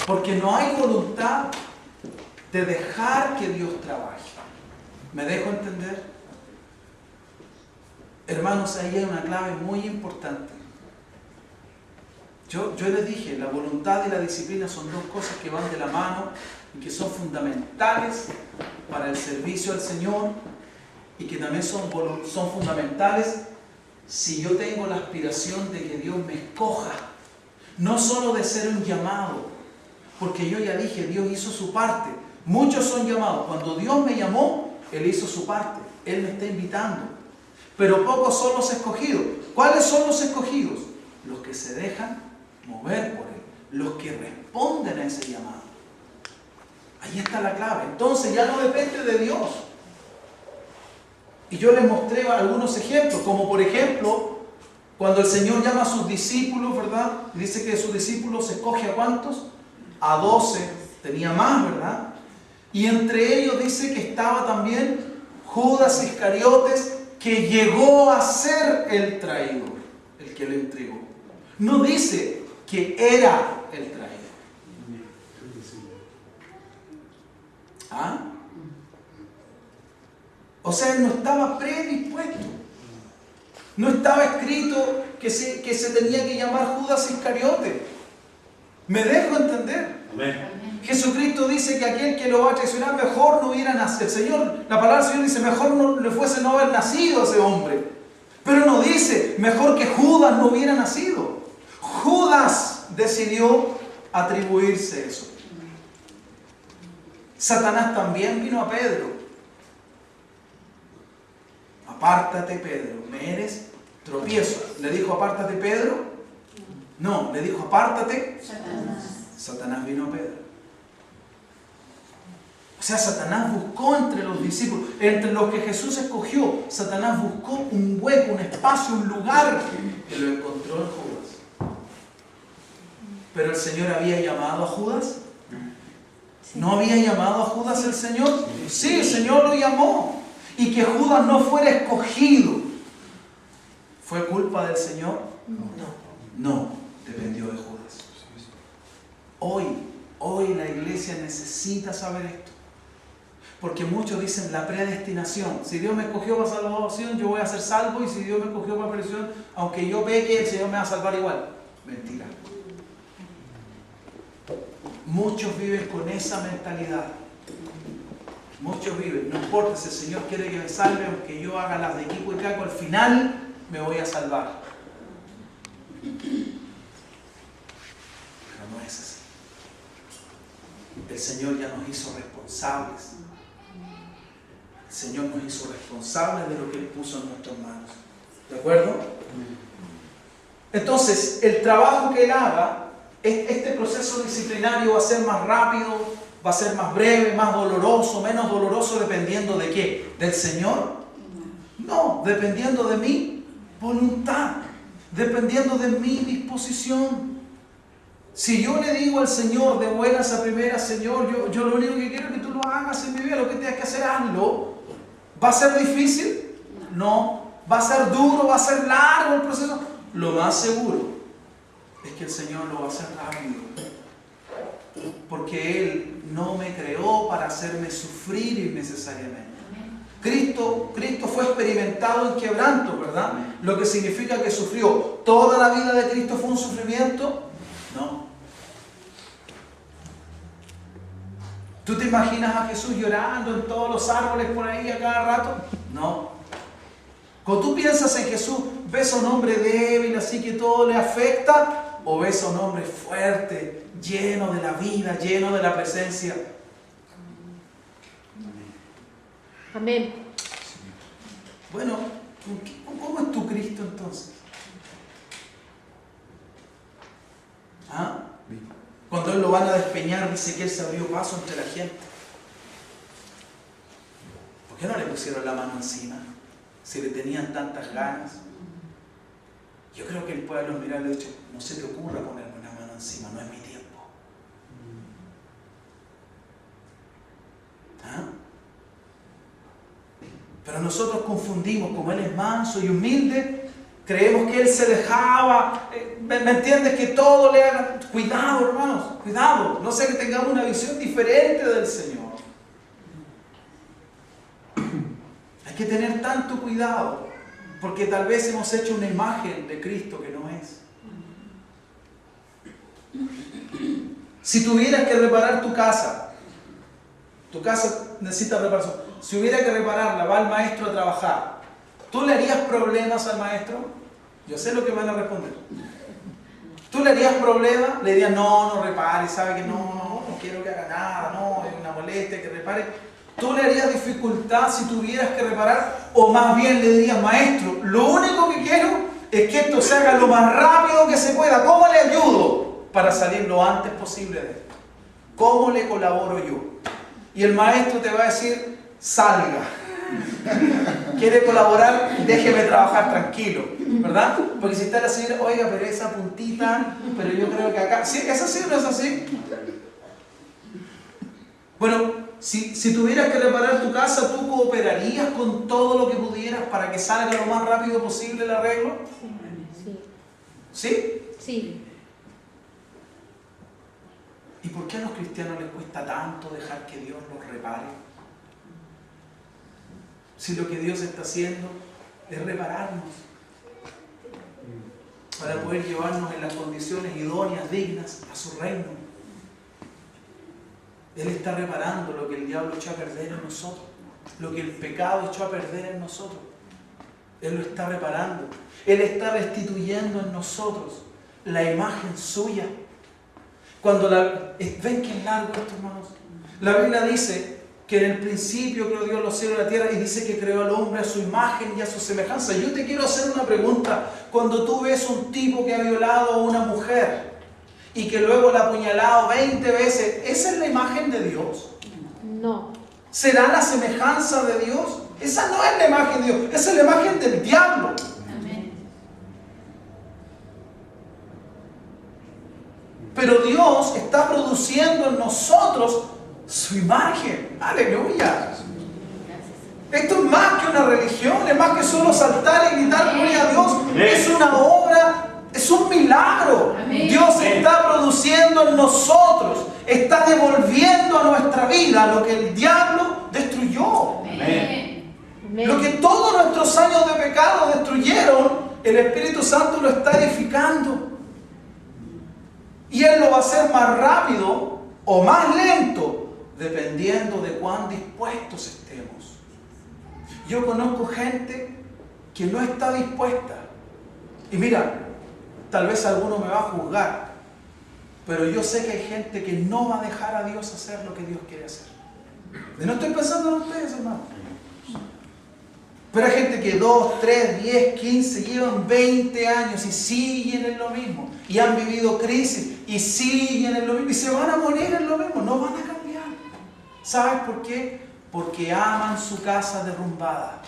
porque no hay voluntad de dejar que Dios trabaje. ¿Me dejo entender? Hermanos, ahí hay una clave muy importante. Yo les dije, la voluntad y la disciplina son dos cosas que van de la mano y que son fundamentales para el servicio al Señor, y que también son fundamentales si yo tengo la aspiración de que Dios me escoja. No solo de ser un llamado, porque yo ya dije, Dios hizo su parte. Muchos son llamados. Cuando Dios me llamó, Él hizo su parte. Él me está invitando. Pero pocos son los escogidos. ¿Cuáles son los escogidos? Los que se dejan mover por Él, los que responden a ese llamado. Ahí está la clave. Entonces ya no depende de Dios. Y yo les mostré algunos ejemplos, como por ejemplo, cuando el Señor llama a sus discípulos, ¿verdad? Dice que de sus discípulos escoge ¿a cuántos? A 12, tenía más, ¿verdad? Y entre ellos dice que estaba también Judas Iscariotes, que llegó a ser el traidor, el que le entregó. No dice que era el traidor. ¿Ah? O sea, él no estaba predispuesto. No estaba escrito que se tenía que llamar Judas Iscariote. ¿Me dejo entender? Amén. Jesucristo dice que aquel que lo va a traicionar mejor no hubiera nacido. La palabra del Señor dice, mejor no le fuese no haber nacido ese hombre. Pero no dice, mejor que Judas no hubiera nacido. Judas decidió atribuirse eso. Satanás también vino a Pedro. Apártate, Pedro, me eres tropiezo. ¿Le dijo apártate, Pedro? No, le dijo apártate. Satanás vino a Pedro. O sea, Satanás buscó entre los discípulos, entre los que Jesús escogió, Satanás buscó un hueco, un espacio, un lugar, que lo encontró en Judas. Pero el Señor había llamado a Judas. ¿No había llamado a Judas el Señor? Sí, el Señor lo llamó. Y que Judas no fuera escogido, ¿fue culpa del Señor? No, dependió de Judas. Hoy la iglesia necesita saber esto. Porque muchos dicen la predestinación. Si Dios me escogió para salvación, yo voy a ser salvo. Y si Dios me escogió para perdición, aunque yo peque, el Señor me va a salvar igual. Mentira. Muchos viven con esa mentalidad. Muchos viven, no importa si el Señor quiere que me salve, aunque yo haga las de equipo y caco, al final me voy a salvar. Pero no es así. El Señor ya nos hizo responsables. El Señor nos hizo responsables de lo que Él puso en nuestras manos. ¿De acuerdo? Entonces, el trabajo que Él haga, este proceso disciplinario va a ser más rápido, va a ser más breve, más doloroso, menos doloroso, dependiendo de qué, ¿del Señor? No, dependiendo de mi voluntad, dependiendo de mi disposición. Si yo le digo al Señor de buenas a primeras, Señor, yo lo único que quiero es que tú lo hagas en mi vida, lo que tengas que hacer, hazlo. ¿Va a ser difícil? No. ¿Va a ser duro? ¿Va a ser largo el proceso? Lo más seguro es que el Señor lo va a hacer rápido. Porque Él no me creó para hacerme sufrir innecesariamente. Cristo fue experimentado en quebranto, ¿verdad? Lo que significa que sufrió. ¿Toda la vida de Cristo fue un sufrimiento? No. ¿Tú te imaginas a Jesús llorando en todos los árboles por ahí a cada rato? No. Cuando tú piensas en Jesús, ¿ves a un hombre débil, así que todo le afecta? ¿O ves a un hombre fuerte, lleno de la vida, lleno de la presencia? Amén. Bueno, ¿cómo es tu Cristo entonces? ¿Ah? Cuando Él lo van a despeñar, dice que Él se abrió paso entre la gente. ¿Por qué no le pusieron la mano encima? Si le tenían tantas ganas. Yo creo que el pueblo mirar le ha dicho, no se te ocurra ponerme una mano encima, no es mi tiempo. ¿Ah? Pero nosotros confundimos, como Él es manso y humilde, creemos que Él se dejaba, ¿me entiendes? Que todo le haga. Cuidado, hermanos, cuidado. No sé, que tengamos una visión diferente del Señor. Hay que tener tanto cuidado, porque tal vez hemos hecho una imagen de Cristo que no es. Si tuvieras que reparar tu casa necesita reparación. Si hubiera que repararla, va el maestro a trabajar, ¿tú le harías problemas al maestro? Yo sé lo que van a responder. ¿Tú le harías problemas? Le dirías, no repare, sabe que no quiero que haga nada, no, es una molestia que repare. ¿Tú le harías dificultad si tuvieras que reparar? O más bien le dirías, maestro, lo único que quiero es que esto se haga lo más rápido que se pueda. ¿Cómo le ayudo para salir lo antes posible de esto? ¿Cómo le colaboro yo? Y el maestro te va a decir, salga. ¿Quiere colaborar? Déjeme trabajar tranquilo, ¿verdad? Porque si está la señora, oiga, pero esa puntita, pero yo creo que acá... ¿Sí? ¿Es así o no es así? Bueno, si tuvieras que reparar tu casa, ¿tú cooperarías con todo lo que pudieras para que salga lo más rápido posible el arreglo? Sí. ¿Sí? Sí. ¿Y por qué a los cristianos les cuesta tanto dejar que Dios los repare? Si lo que Dios está haciendo es repararnos para poder llevarnos en las condiciones idóneas, dignas a su reino. Él está reparando lo que el diablo echó a perder en nosotros, lo que el pecado echó a perder en nosotros. Él lo está reparando. Él está restituyendo en nosotros la imagen suya. Cuando ven que es largo esto, hermanos. La Biblia dice que en el principio creó Dios los cielos y la tierra, y dice que creó al hombre a su imagen y a su semejanza. Yo te quiero hacer una pregunta. Cuando tú ves un tipo que ha violado a una mujer y que luego la ha apuñalado 20 veces, ¿esa es la imagen de Dios? No. ¿Será la semejanza de Dios? Esa no es la imagen de Dios, esa es la imagen del diablo. Amén. Pero Dios está produciendo en nosotros su imagen. ¡Aleluya! Esto es más que una religión, es más que solo saltar y gritar gloria a Dios. Es una obra, es un milagro. Amén. Dios está produciendo en nosotros, está devolviendo a nuestra vida lo que el diablo destruyó. Amén. Lo que todos nuestros años de pecado destruyeron, el Espíritu Santo lo está edificando. Y Él lo va a hacer más rápido o más lento, dependiendo de cuán dispuestos estemos. Yo conozco gente que no está dispuesta. Y mira, tal vez alguno me va a juzgar, pero yo sé que hay gente que no va a dejar a Dios hacer lo que Dios quiere hacer. Y no estoy pensando en ustedes, hermano. Pero hay gente que 2, 3, 10, 15, llevan 20 años y siguen en lo mismo. Y han vivido crisis y siguen en lo mismo. Y se van a morir en lo mismo, no van a cambiar. ¿Sabes por qué? Porque aman su casa derrumbada.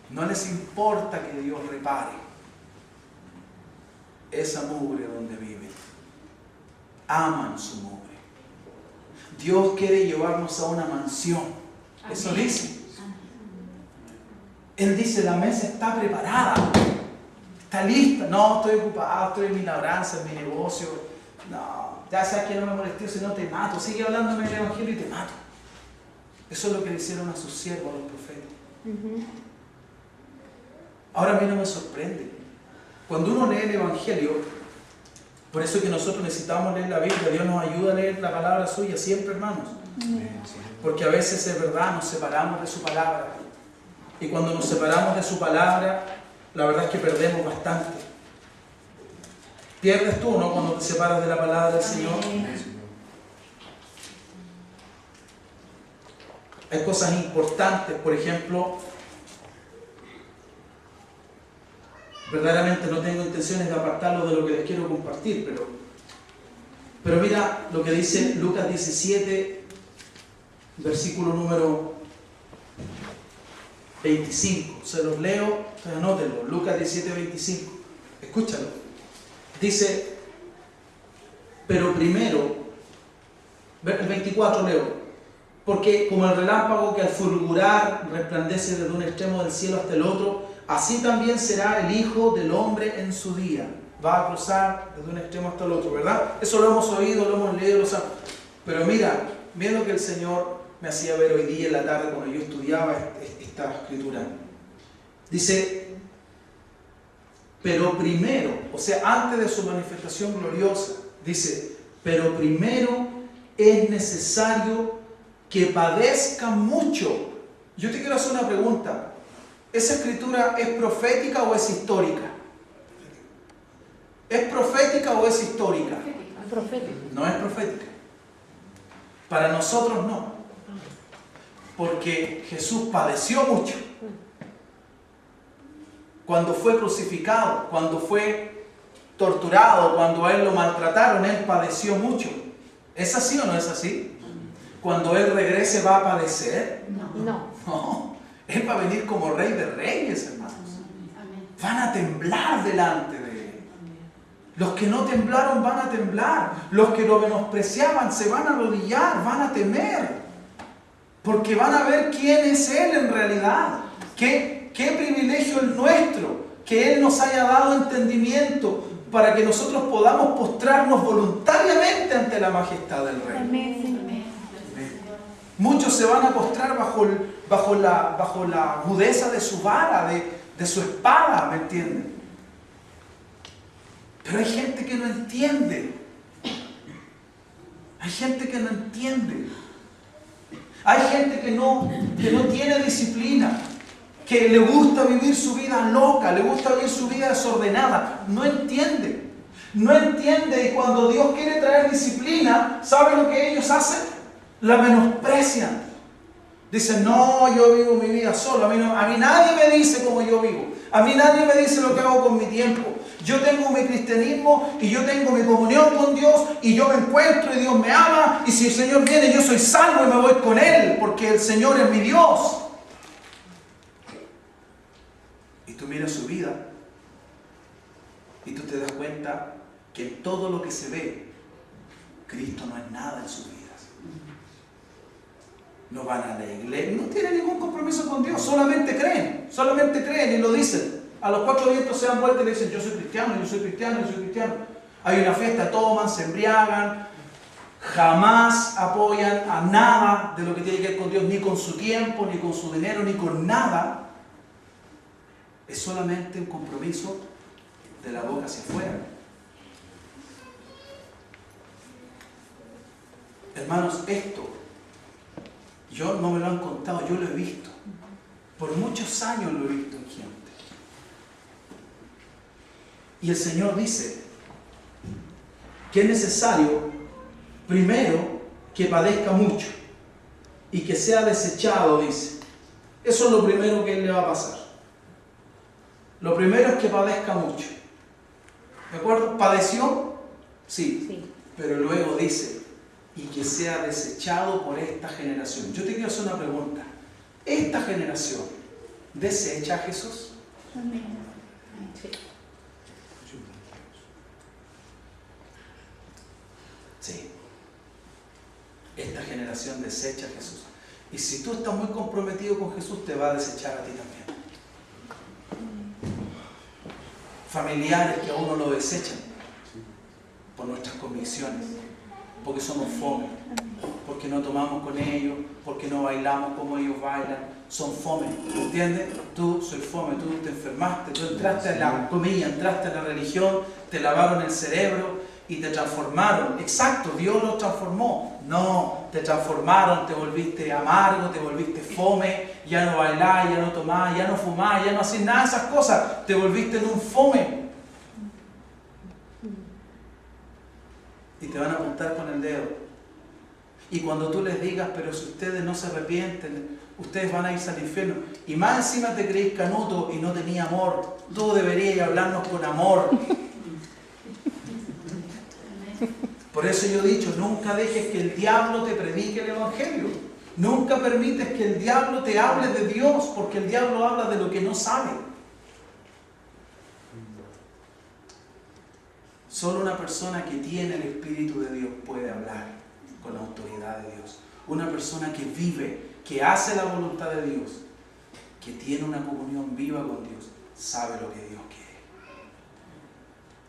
No les importa que Dios repare esa mugre donde viven. Aman su mugre. Dios quiere llevarnos a una mansión. Eso dice. Él dice, la mesa está preparada. Está lista. No, estoy ocupado, estoy en mi labranza, en mi negocio. No, ya sabes que no me molesté, si no te mato. Sigue hablándome del Evangelio y te mato. Eso es lo que le hicieron a sus siervos, a los profetas. Ahora a mí no me sorprende. Cuando uno lee el Evangelio, por eso es que nosotros necesitamos leer la Biblia, Dios nos ayuda a leer la palabra suya siempre, hermanos. Porque a veces es verdad, nos separamos de su palabra. Y cuando nos separamos de su palabra, la verdad es que perdemos bastante. Pierdes tú, ¿no? Cuando te separas de la palabra del Señor. Hay cosas importantes, por ejemplo, verdaderamente no tengo intenciones de apartarlo de lo que les quiero compartir, pero mira lo que dice Lucas 17, versículo número 25. Se los leo, anótenlo. Lucas 17, 25. Escúchalo. Dice, pero primero, el 24 leo. Porque como el relámpago que al fulgurar resplandece desde un extremo del cielo hasta el otro, así también será el Hijo del Hombre en su día. Va a cruzar desde un extremo hasta el otro, ¿verdad? Eso lo hemos oído, lo hemos leído, lo sabemos. Pero mira lo que el Señor me hacía ver hoy día en la tarde cuando yo estudiaba esta escritura. Dice, pero primero, o sea, antes de su manifestación gloriosa, dice, pero primero es necesario que padezca mucho. Yo te quiero hacer una pregunta. ¿Esa escritura es profética o es histórica? ¿Es profética o es histórica? Profética. No es profética. Para nosotros no. Porque Jesús padeció mucho. Cuando fue crucificado, cuando fue torturado, cuando a él lo maltrataron, él padeció mucho. ¿Es así o no es así? Cuando él regrese, ¿va a padecer? No. Él va a venir como Rey de Reyes, hermanos. Van a temblar delante de él. Los que no temblaron van a temblar. Los que lo menospreciaban se van a arrodillar, van a temer. Porque van a ver quién es Él en realidad. Qué privilegio el nuestro, que Él nos haya dado entendimiento para que nosotros podamos postrarnos voluntariamente ante la majestad del Rey. Amén. Muchos se van a postrar bajo la agudeza de su vara, de su espada, ¿me entienden? Pero hay gente que no entiende. Hay gente que no entiende. Hay gente que no tiene disciplina, que le gusta vivir su vida loca, le gusta vivir su vida desordenada. No entiende. No entiende, y cuando Dios quiere traer disciplina, ¿sabe lo que ellos hacen? La menosprecian. Dicen, no, yo vivo mi vida solo. A mí nadie me dice cómo yo vivo. A mí nadie me dice lo que hago con mi tiempo. Yo tengo mi cristianismo y yo tengo mi comunión con Dios y yo me encuentro y Dios me ama. Y si el Señor viene, yo soy salvo y me voy con Él porque el Señor es mi Dios. Y tú miras su vida y tú te das cuenta que en todo lo que se ve, Cristo no es nada en sus vidas. No van a la iglesia, no tienen ningún compromiso con Dios, solamente creen y lo dicen. A los 4 vientos se dan vuelta y le dicen, yo soy cristiano, yo soy cristiano, yo soy cristiano. Hay una fiesta, toman, se embriagan, jamás apoyan a nada de lo que tiene que ver con Dios, ni con su tiempo, ni con su dinero, ni con nada. Es solamente un compromiso de la boca hacia afuera. Hermanos, esto yo no me lo han contado, yo lo he visto. Por muchos años lo he visto en gente. Y el Señor dice que es necesario, primero, que padezca mucho. y que sea desechado, dice. Eso es lo primero que le va a pasar. Lo primero es que padezca mucho. ¿De acuerdo? ¿Padeció? Sí. Sí. Pero luego dice, y que sea desechado por esta generación. Yo te quiero hacer una pregunta. ¿Esta generación desecha a Jesús? Sí. Sí. Esta generación desecha a Jesús. Y si tú estás muy comprometido con Jesús, te va a desechar a ti también. Familiares que a uno lo desechan por nuestras convicciones, porque somos fome, porque no tomamos con ellos, porque no bailamos como ellos bailan, son fome, ¿entiendes? Tú soy fome, tú te enfermaste, tú entraste en la comida, entraste en la religión, te lavaron el cerebro y te transformaron. Exacto, Dios los transformó. No, te transformaron, te volviste amargo, te volviste fome, ya no bailás, ya no tomás, ya no fumás, ya no hacés nada de esas cosas, te volviste en un fome. Y te van a apuntar con el dedo. Y cuando tú les digas, pero si ustedes no se arrepienten, ustedes van a irse al infierno. Y más encima te creís canuto y no tenía amor. Tú deberías hablarnos con amor. Por eso yo he dicho, nunca dejes que el diablo te predique el evangelio. Nunca permites que el diablo te hable de Dios, porque el diablo habla de lo que no sabe. Solo una persona que tiene el Espíritu de Dios puede hablar con la autoridad de Dios. Una persona que vive, que hace la voluntad de Dios, que tiene una comunión viva con Dios, sabe lo que Dios quiere.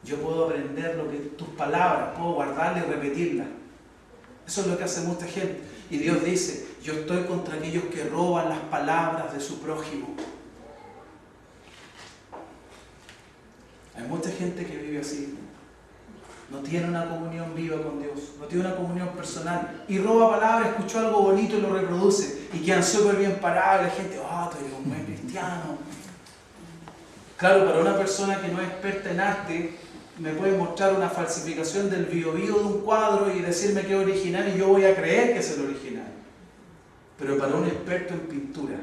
Yo puedo aprender lo que tus palabras, puedo guardarlas y repetirlas. Eso es lo que hace mucha gente. Y Dios dice, yo estoy contra aquellos que roban las palabras de su prójimo. Hay mucha gente que vive así. No tiene una comunión viva con Dios, no tiene una comunión personal y roba palabras, escuchó algo bonito y lo reproduce y quedan súper bien parados y la gente, tú eres un buen cristiano. Claro, para una persona que no es experta en arte, me puede mostrar una falsificación del biobío de un cuadro y decirme que es original y yo voy a creer que es el original. Pero para un experto en pintura,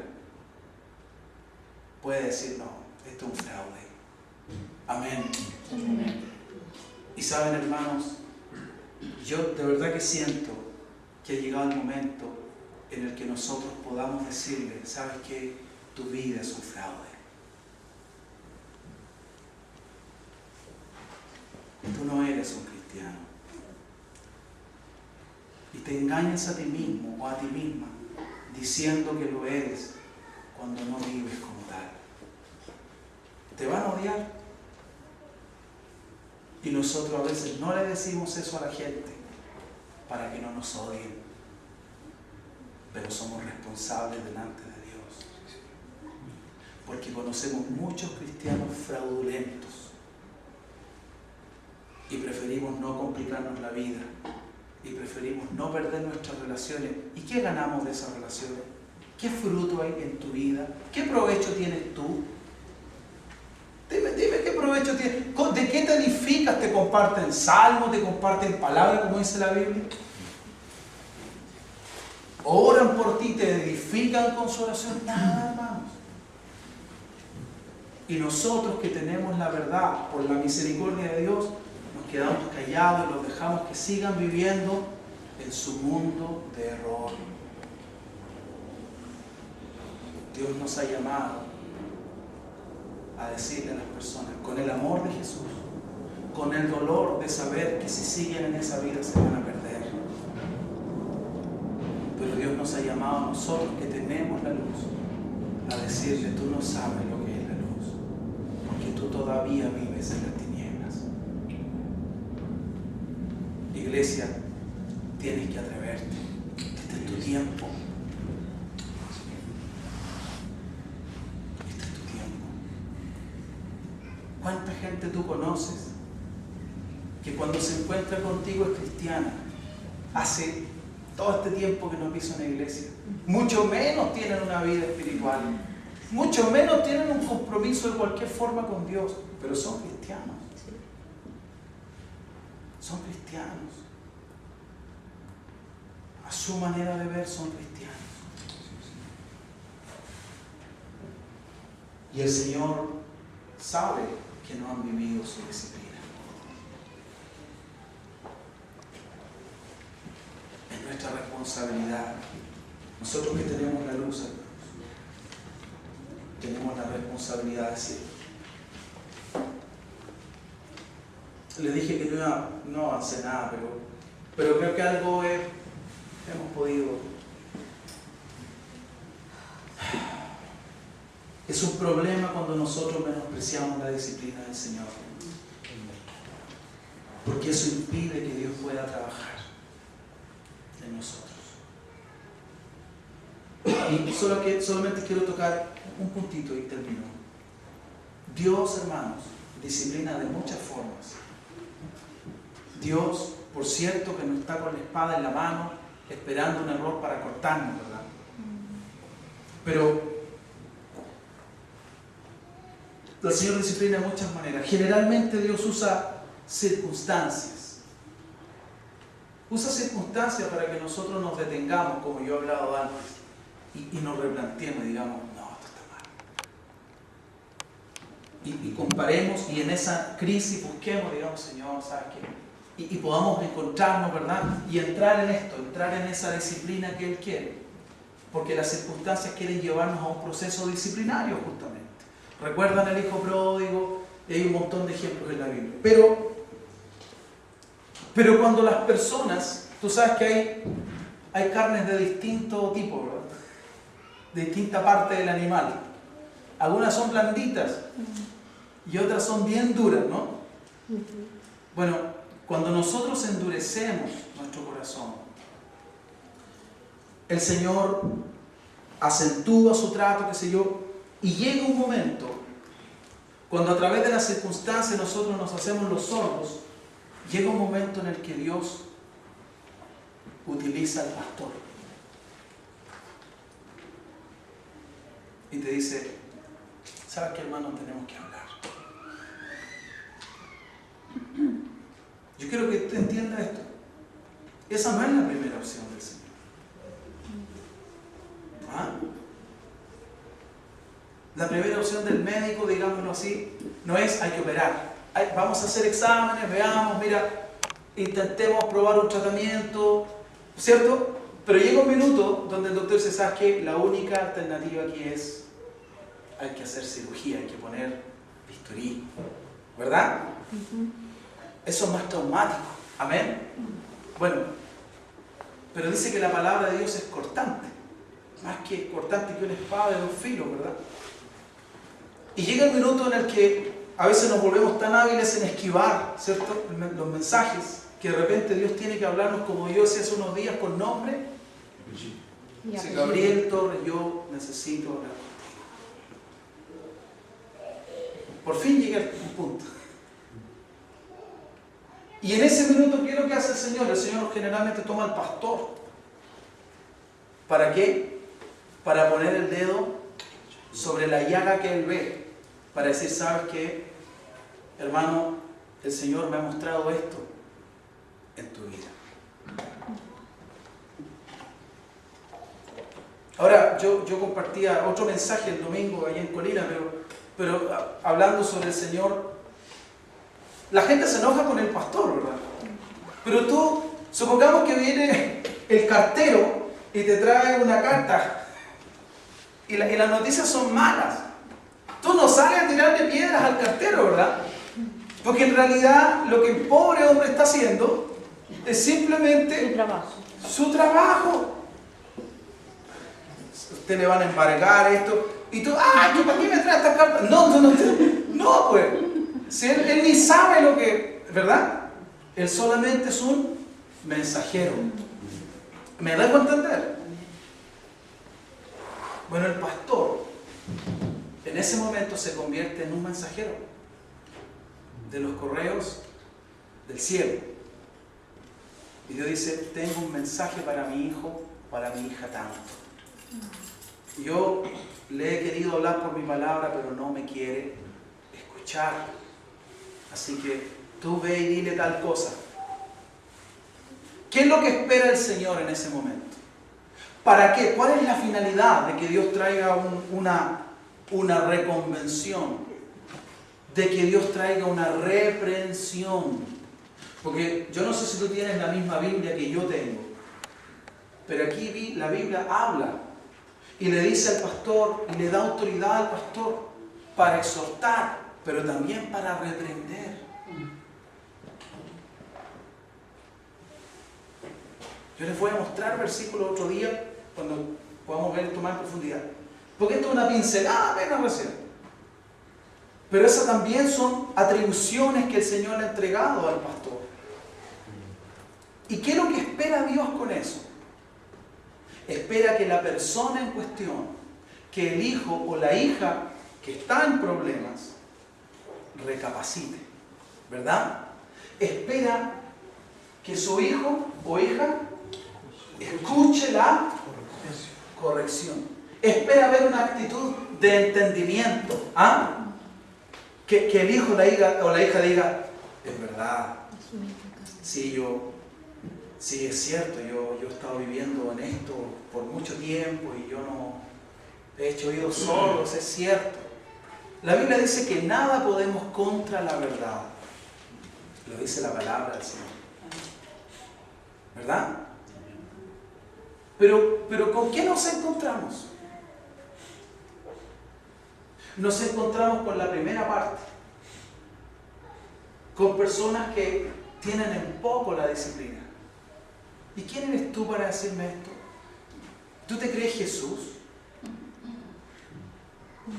puede decir, no, esto es un fraude. Amén. Amén. Y saben, hermanos, yo de verdad que siento que ha llegado el momento en el que nosotros podamos decirle, ¿sabes qué? Tu vida es un fraude. Tú no eres un cristiano. Y te engañas a ti mismo o a ti misma diciendo que lo eres cuando no vives como tal. Te van a odiar. Y nosotros a veces no le decimos eso a la gente para que no nos odien. Pero somos responsables delante de Dios. Porque conocemos muchos cristianos fraudulentos. Y preferimos no complicarnos la vida. Y preferimos no perder nuestras relaciones. ¿Y qué ganamos de esas relaciones? ¿Qué fruto hay en tu vida? ¿Qué provecho tienes tú? Dime qué provecho tienes. ¿De qué te edificas? ¿Te comparten salmos? ¿Te comparten palabras como dice la Biblia? ¿Oran por ti? ¿Te edifican con su oración? Nada, hermanos. Y nosotros que tenemos la verdad por la misericordia de Dios, nos quedamos callados y los dejamos que sigan viviendo en su mundo de error. Dios nos ha llamado a decirle a las personas, con el amor de Jesús, con el dolor de saber que si siguen en esa vida se van a perder. Pero Dios nos ha llamado a nosotros que tenemos la luz, a decirle, tú no sabes lo que es la luz, porque tú todavía vives en las tinieblas. Iglesia, tienes que atreverte. Este es tu tiempo. ¿Cuánta gente tú conoces que cuando se encuentra contigo es cristiana? Hace todo este tiempo que no pisa una iglesia. Mucho menos tienen una vida espiritual. Mucho menos tienen un compromiso de cualquier forma con Dios. Pero son cristianos. Son cristianos. A su manera de ver son cristianos. Y el Señor sabe que no han vivido su disciplina. Es nuestra responsabilidad. Nosotros que tenemos la luz, hermanos, tenemos la responsabilidad de decirlo. Les dije que no avancé nada, pero creo que algo hemos podido. Es un problema cuando nosotros menospreciamos la disciplina del Señor. Porque eso impide que Dios pueda trabajar en nosotros. Y solamente quiero tocar un puntito y termino. Dios, hermanos, disciplina de muchas formas. Dios, por cierto, que no está con la espada en la mano, esperando un error para cortarnos, ¿verdad? Pero el Señor disciplina de muchas maneras. Generalmente Dios usa circunstancias. Usa circunstancias para que nosotros nos detengamos, como yo he hablado antes, y nos replanteemos y digamos, no, esto está mal. Y comparemos y en esa crisis busquemos, digamos, Señor, ¿sabes qué? Y podamos encontrarnos, ¿verdad? Y entrar en esto, entrar en esa disciplina que Él quiere. Porque las circunstancias quieren llevarnos a un proceso disciplinario, justamente. Recuerdan el hijo pródigo, y hay un montón de ejemplos en la Biblia. Pero cuando las personas, tú sabes que hay carnes de distinto tipo, ¿verdad? De distinta parte del animal. Algunas son blanditas y otras son bien duras, ¿no? Bueno, cuando nosotros endurecemos nuestro corazón, el Señor acentúa su trato, qué sé yo, y llega un momento cuando a través de las circunstancias nosotros nos hacemos los sordos. Llega un momento en el que Dios utiliza al pastor y te dice, ¿sabes qué, hermano? Tenemos que hablar. Yo quiero que tú entiendas esto. Esa no es la primera opción del Señor. ¿Ah? La primera opción del médico, digámoslo así, no es hay que operar. Vamos a hacer exámenes, veamos, mira, intentemos probar un tratamiento, ¿cierto? Pero llega un minuto donde el doctor dice, ¿sabes qué? La única alternativa aquí es, hay que hacer cirugía, hay que poner bisturí, ¿verdad? Eso es más traumático, ¿amén? Bueno, pero dice que la palabra de Dios es cortante, más que cortante que una espada de dos filos, ¿verdad? Y llega el minuto en el que a veces nos volvemos tan hábiles en esquivar, ¿cierto?, los mensajes, que de repente Dios tiene que hablarnos, como yo decía hace unos días, con nombre. Dice, Gabriel Torres, yo necesito hablar contigo. Por fin llegué a un punto. Y en ese minuto, ¿qué es lo que hace el Señor? El Señor generalmente toma al pastor. ¿Para qué? Para poner el dedo sobre la llaga que Él ve. Para decir, ¿sabes qué? Hermano, el Señor me ha mostrado esto en tu vida. Ahora, yo compartía otro mensaje el domingo allá en Colina, pero hablando sobre el Señor, la gente se enoja con el pastor, ¿verdad? Pero tú, supongamos que viene el cartero y te trae una carta y las noticias son malas. Tú no sales a tirarle piedras al cartero, ¿verdad? Porque en realidad lo que el pobre hombre está haciendo es simplemente su trabajo. Usted le van a embargar esto y tú, ¿tú para qué me traes esta carta? No, pues. Si él ni sabe lo que, ¿verdad? Él solamente es un mensajero. ¿Me dejo entender? Bueno, el pastor en ese momento se convierte en un mensajero de los correos del cielo. Y Dios dice, tengo un mensaje para mi hijo, para mi hija tanto. Yo le he querido hablar por mi palabra, pero no me quiere escuchar. Así que tú ve y dile tal cosa. ¿Qué es lo que espera el Señor en ese momento? ¿Para qué? ¿Cuál es la finalidad de que Dios traiga una reconvención, de que Dios traiga una reprensión. Porque yo no sé si tú tienes la misma Biblia que yo tengo, pero aquí la Biblia habla y le dice al pastor y le da autoridad al pastor para exhortar, pero también para reprender. Yo les voy a mostrar versículos otro día cuando podamos ver esto más en profundidad. Porque esto es una pincelada apenas recién. Pero esas también son atribuciones que el Señor le ha entregado al pastor. ¿Y qué es lo que espera Dios con eso? Espera que la persona en cuestión, que el hijo o la hija que está en problemas, recapacite, ¿verdad? Espera que su hijo o hija escuche la corrección. Espera ver una actitud de entendimiento. ¿Ah? Que el hijo o la hija diga, es verdad, sí es cierto, yo he estado viviendo en esto por mucho tiempo y yo no he hecho oídos sordos, es cierto. La Biblia dice que nada podemos contra la verdad. Lo dice la palabra del Señor. ¿Verdad? Pero ¿con qué nos encontramos? Nos encontramos con la primera parte, con personas que tienen en poco la disciplina. ¿Y quién eres tú para decirme esto? ¿Tú te crees Jesús?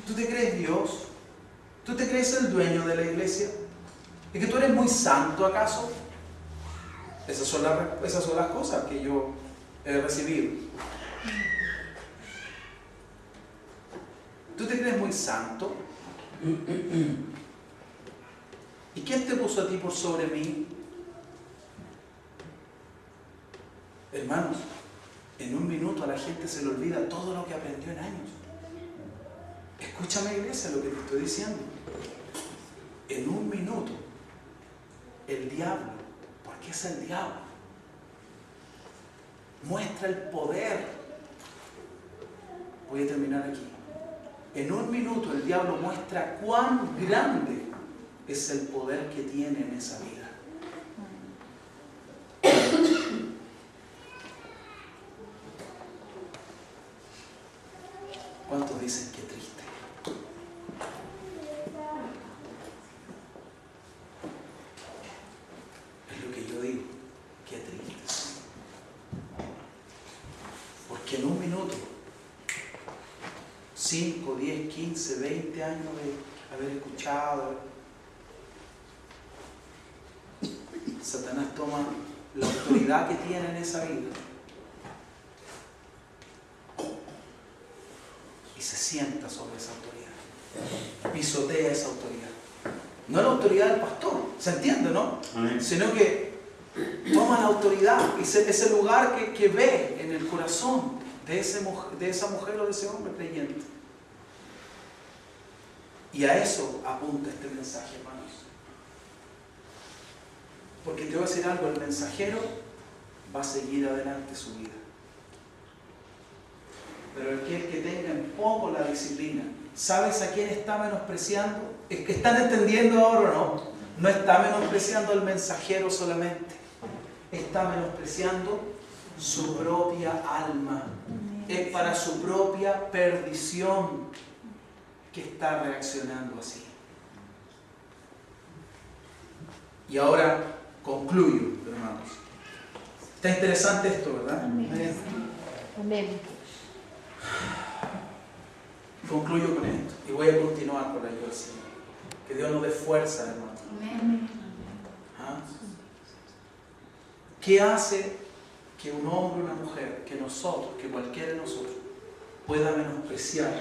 ¿Tú te crees Dios? ¿Tú te crees el dueño de la iglesia? ¿Es que tú eres muy santo acaso? Esas son las cosas que yo he recibido. ¿Tú te crees muy santo? ¿Y quién te puso a ti por sobre mí? Hermanos, en un minuto a la gente se le olvida todo lo que aprendió en años. Escúchame, iglesia, lo que te estoy diciendo. En un minuto, el diablo, porque es el diablo, muestra el poder. Voy a terminar aquí. En un minuto el diablo muestra cuán grande es el poder que tiene en esa vida. ¿Cuántos dicen qué triste? Es lo que yo digo, qué triste. Porque en un minuto, 5, 10, 15, 20 años de haber escuchado, Satanás toma la autoridad que tiene en esa vida y se sienta sobre esa autoridad, pisotea esa autoridad. No la autoridad del pastor, ¿se entiende, no? Amén. Sino que toma la autoridad, ese lugar que ve en el corazón de esa mujer o de ese hombre creyente. Y a eso apunta este mensaje, hermanos. Porque te voy a decir algo, el mensajero va a seguir adelante su vida. Pero el que tenga en poco la disciplina, ¿sabes a quién está menospreciando? ¿Es que están entendiendo ahora o no? No está menospreciando al mensajero solamente, está menospreciando su propia alma. Es para su propia perdición que está reaccionando así. Y ahora concluyo, hermanos. Está interesante esto, ¿verdad? Amén. Amén. Concluyo con esto y voy a continuar por la ayuda del Señor. Que Dios nos dé fuerza, hermanos. Amén. ¿Ah? ¿Qué hace que un hombre o una mujer, que nosotros, que cualquiera de nosotros, pueda menospreciar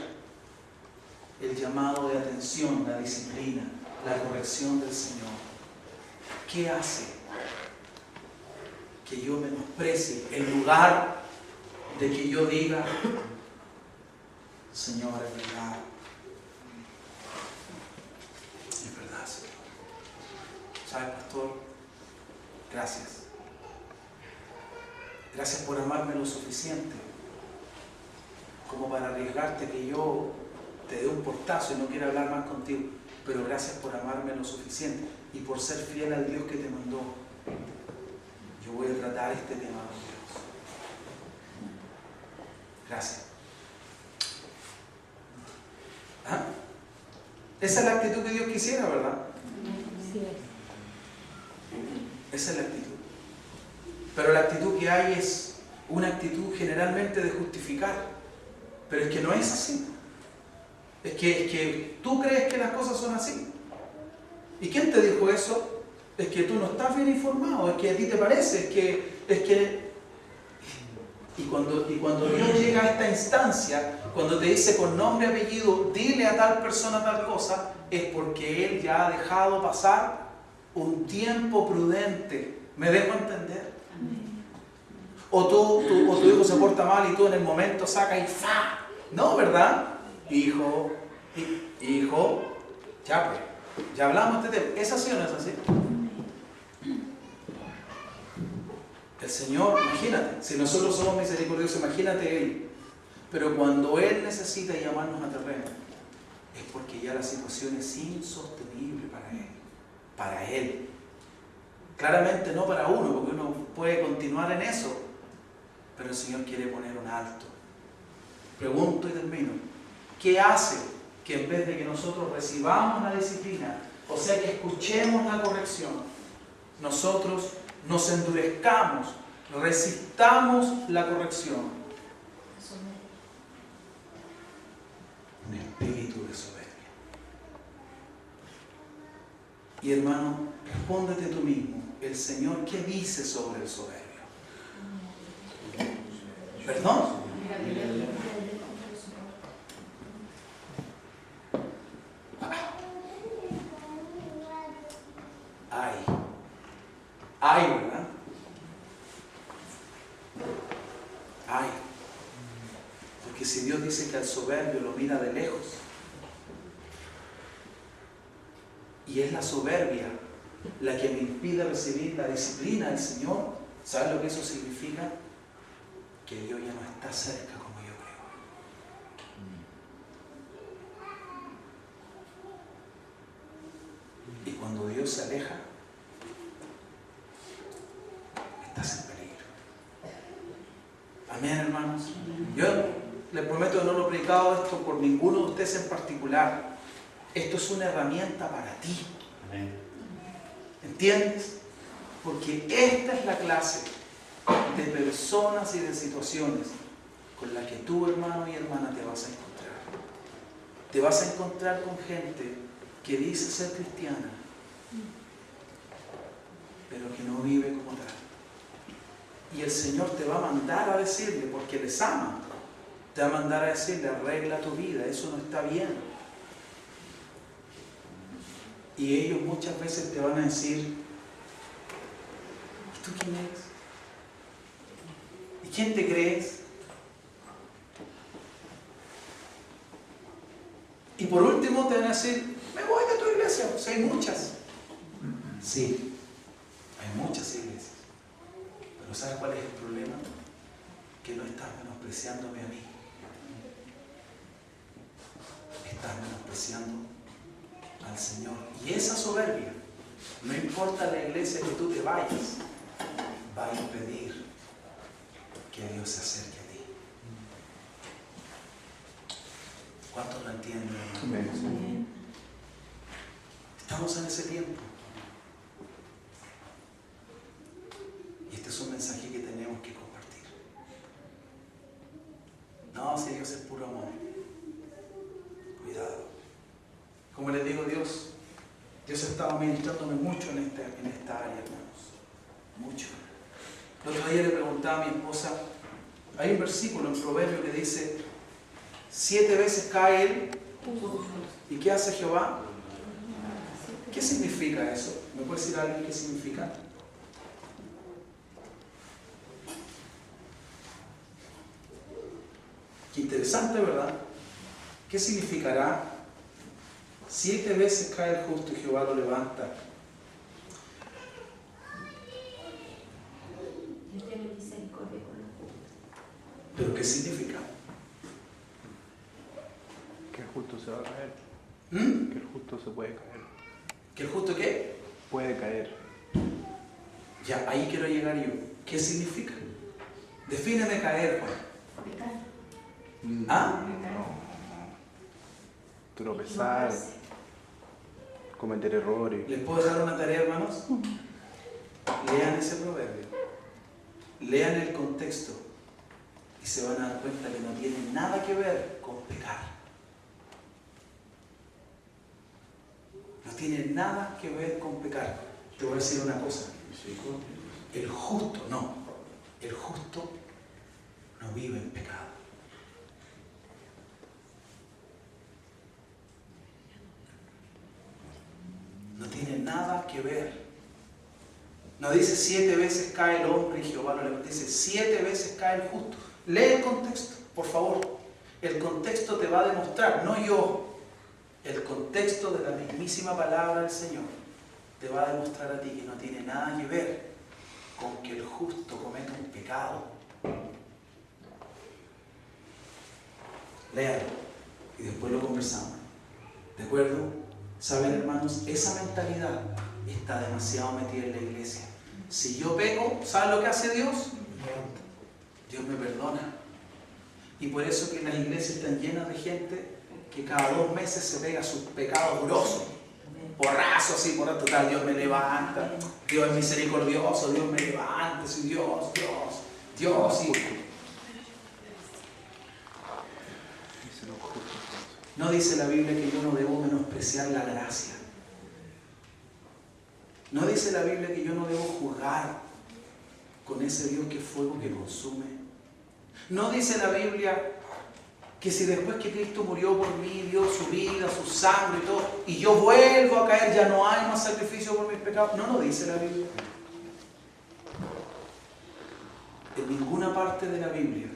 el llamado de atención, la disciplina, la corrección del Señor? ¿Qué hace que yo menosprecie en lugar de que yo diga, Señor, es verdad? Es verdad, Señor. ¿Sabes, pastor? Gracias. Gracias por amarme lo suficiente como para arriesgarte que yo te dé un un portazo y no quiere hablar más contigo, pero gracias por amarme lo suficiente y por ser fiel al Dios que te mandó. Yo voy a tratar este tema con Dios. Gracias. ¿Ah? Esa es la actitud que Dios quisiera, ¿verdad? Sí. Esa es la actitud. Pero la actitud que hay es una actitud generalmente de justificar. Pero es que no es así. Es que tú crees que las cosas son así. ¿Y quién te dijo eso? Es que tú no estás bien informado, es que a ti te parece, es que... Y cuando Dios llega a esta instancia, cuando te dice con nombre y apellido, dile a tal persona tal cosa, es porque Él ya ha dejado pasar un tiempo prudente. ¿Me dejo entender? O tu hijo se porta mal y tú en el momento sacas y ¡fa! No, ¿verdad? Hijo, ya pues, ya hablamos de este tema. ¿Es así o no es así? El Señor, imagínate, si nosotros somos misericordiosos, imagínate Él. Pero cuando Él necesita llamarnos a terreno, es porque ya la situación es insostenible para Él. Para Él. Claramente no para uno, porque uno puede continuar en eso. Pero el Señor quiere poner un alto. Pregunto y termino. ¿Qué hace que en vez de que nosotros recibamos la disciplina, o sea que escuchemos la corrección, nosotros nos endurezcamos, resistamos la corrección? Un espíritu de soberbia. Y hermano, respóndete tú mismo, el Señor, ¿qué dice sobre el soberbio? ¿Perdón? Ay, ¿verdad? Ay. Porque si Dios dice que al soberbio lo mira de lejos, y es la soberbia la que me impide recibir la disciplina del Señor, ¿sabes lo que eso significa? Que Dios ya no está cerca como yo creo. Y cuando Dios se aleja, estás en peligro. Amén, hermanos. Yo les prometo que no lo he predicado esto por ninguno de ustedes en particular. Esto es una herramienta para ti. ¿Entiendes? Porque esta es la clase de personas y de situaciones con las que tú, hermano y hermana, te vas a encontrar. Te vas a encontrar con gente que dice ser cristiana, pero que no vive como tal. Y el Señor te va a mandar a decirle, porque les ama, te va a mandar a decirle, arregla tu vida, eso no está bien. Y ellos muchas veces te van a decir, ¿y tú quién eres? ¿Y quién te crees? Y por último te van a decir, me voy de tu iglesia, pues hay muchas. Sí, hay muchas iglesias. Pero ¿sabes cuál es el problema? Que no estás menospreciándome a mí. Estás menospreciando al Señor. Y esa soberbia, no importa la iglesia que tú te vayas, va a impedir que Dios se acerque a ti. ¿Cuántos lo entienden? Amén. Estamos en ese tiempo. Y este es un mensaje que tenemos que compartir. No, si Dios es puro amor. Cuidado. Como les digo, Dios ha estado ministrándome mucho en esta área, hermanos. Mucho. El otro día le preguntaba a mi esposa, hay un versículo en Proverbio que dice, 7 veces cae él, ¿y qué hace Jehová? ¿Qué significa eso? ¿Me puede decir alguien qué significa? Qué interesante, ¿verdad? ¿Qué significará? 7 veces cae el justo y Jehová lo levanta. ¿Pero qué significa? justo se va a caer. ¿Mm? Que el justo se puede caer. ¿Que el justo qué? Puede caer. Ya, ahí quiero llegar yo. ¿Qué significa? Defíneme caer, Juan. ¿Ah? Tropezar. Cometer errores. ¿Les puedo dejar una tarea, hermanos? Lean ese proverbio. Lean el contexto. Y se van a dar cuenta que no tiene nada que ver con pecar. No tiene nada que ver con pecar. Te voy a decir una cosa. El justo no vive en pecado. No tiene nada que ver. No dice 7 veces cae el hombre y Jehová lo levanta. Dice 7 veces cae el justo. Lee el contexto, por favor. El contexto te va a demostrar, no yo. El contexto de la mismísima palabra del Señor te va a demostrar a ti que no tiene nada que ver con que el justo cometa un pecado. Léalo y después lo conversamos. ¿De acuerdo? ¿Saben, hermanos? Esa mentalidad está demasiado metida en la iglesia. Si yo peco, ¿saben lo que hace Dios? Dios me perdona. Y por eso que las iglesias están llenas de gente que cada 2 meses se pega sus pecados grosos. Porrazo así, por total, Dios me levanta. Dios es misericordioso, Dios me levanta. Sí, Dios. Y no dice la Biblia que yo no debo menospreciar la gracia. No dice la Biblia que yo no debo juzgar con ese Dios que es fuego que consume. No dice la Biblia que si después que Cristo murió por mí, dio su vida, su sangre y todo, y yo vuelvo a caer, ya no hay más sacrificio por mis pecados. No lo dice la Biblia. En ninguna parte de la Biblia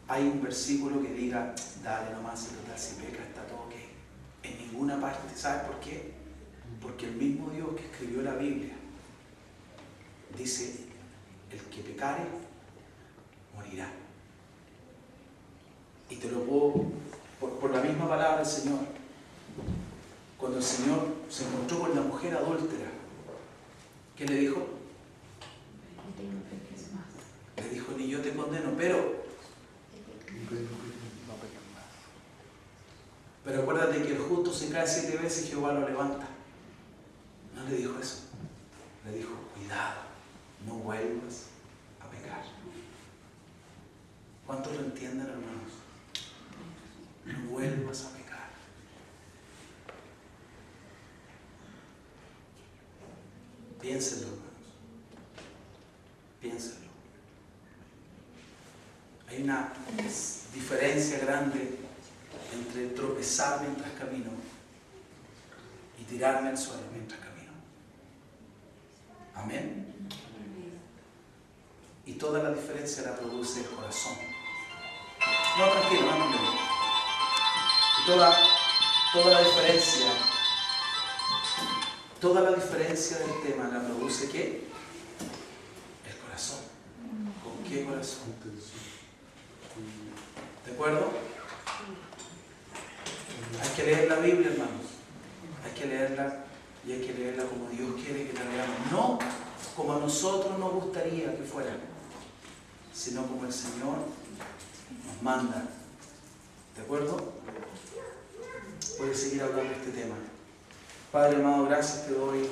hay un versículo que diga, dale nomás, y total, si peca está todo ok. En ninguna parte. ¿Sabes por qué? Porque el mismo Dios que escribió la Biblia dice, el que pecare, morirá. Y te lo puedo, por la misma palabra del Señor. Cuando el Señor se encontró con la mujer adúltera, ¿qué le dijo? Le dijo, ni yo te condeno, pero acuérdate que el justo se cae 7 veces y Jehová lo levanta. No le dijo eso. Le dijo, cuidado, no vuelvas a pecar. ¿Cuántos lo entienden, hermanos? No vuelvas a pecar. Piénsenlo, hermanos. Piénsenlo. Hay una diferencia grande entre tropezar mientras camino y tirarme al suelo mientras camino. Amén. Y toda la diferencia la produce el corazón. No, tranquilo, no. Y toda la diferencia del tema la produce ¿qué? El corazón. ¿Con qué corazón? ¿De acuerdo? Hay que leer la Biblia, hermanos. Hay que leerla y hay que leerla como Dios quiere que la leamos. No como a nosotros nos gustaría que fuera, sino como el Señor nos manda. ¿De acuerdo? Puedes seguir hablando de este tema. Padre amado, gracias te doy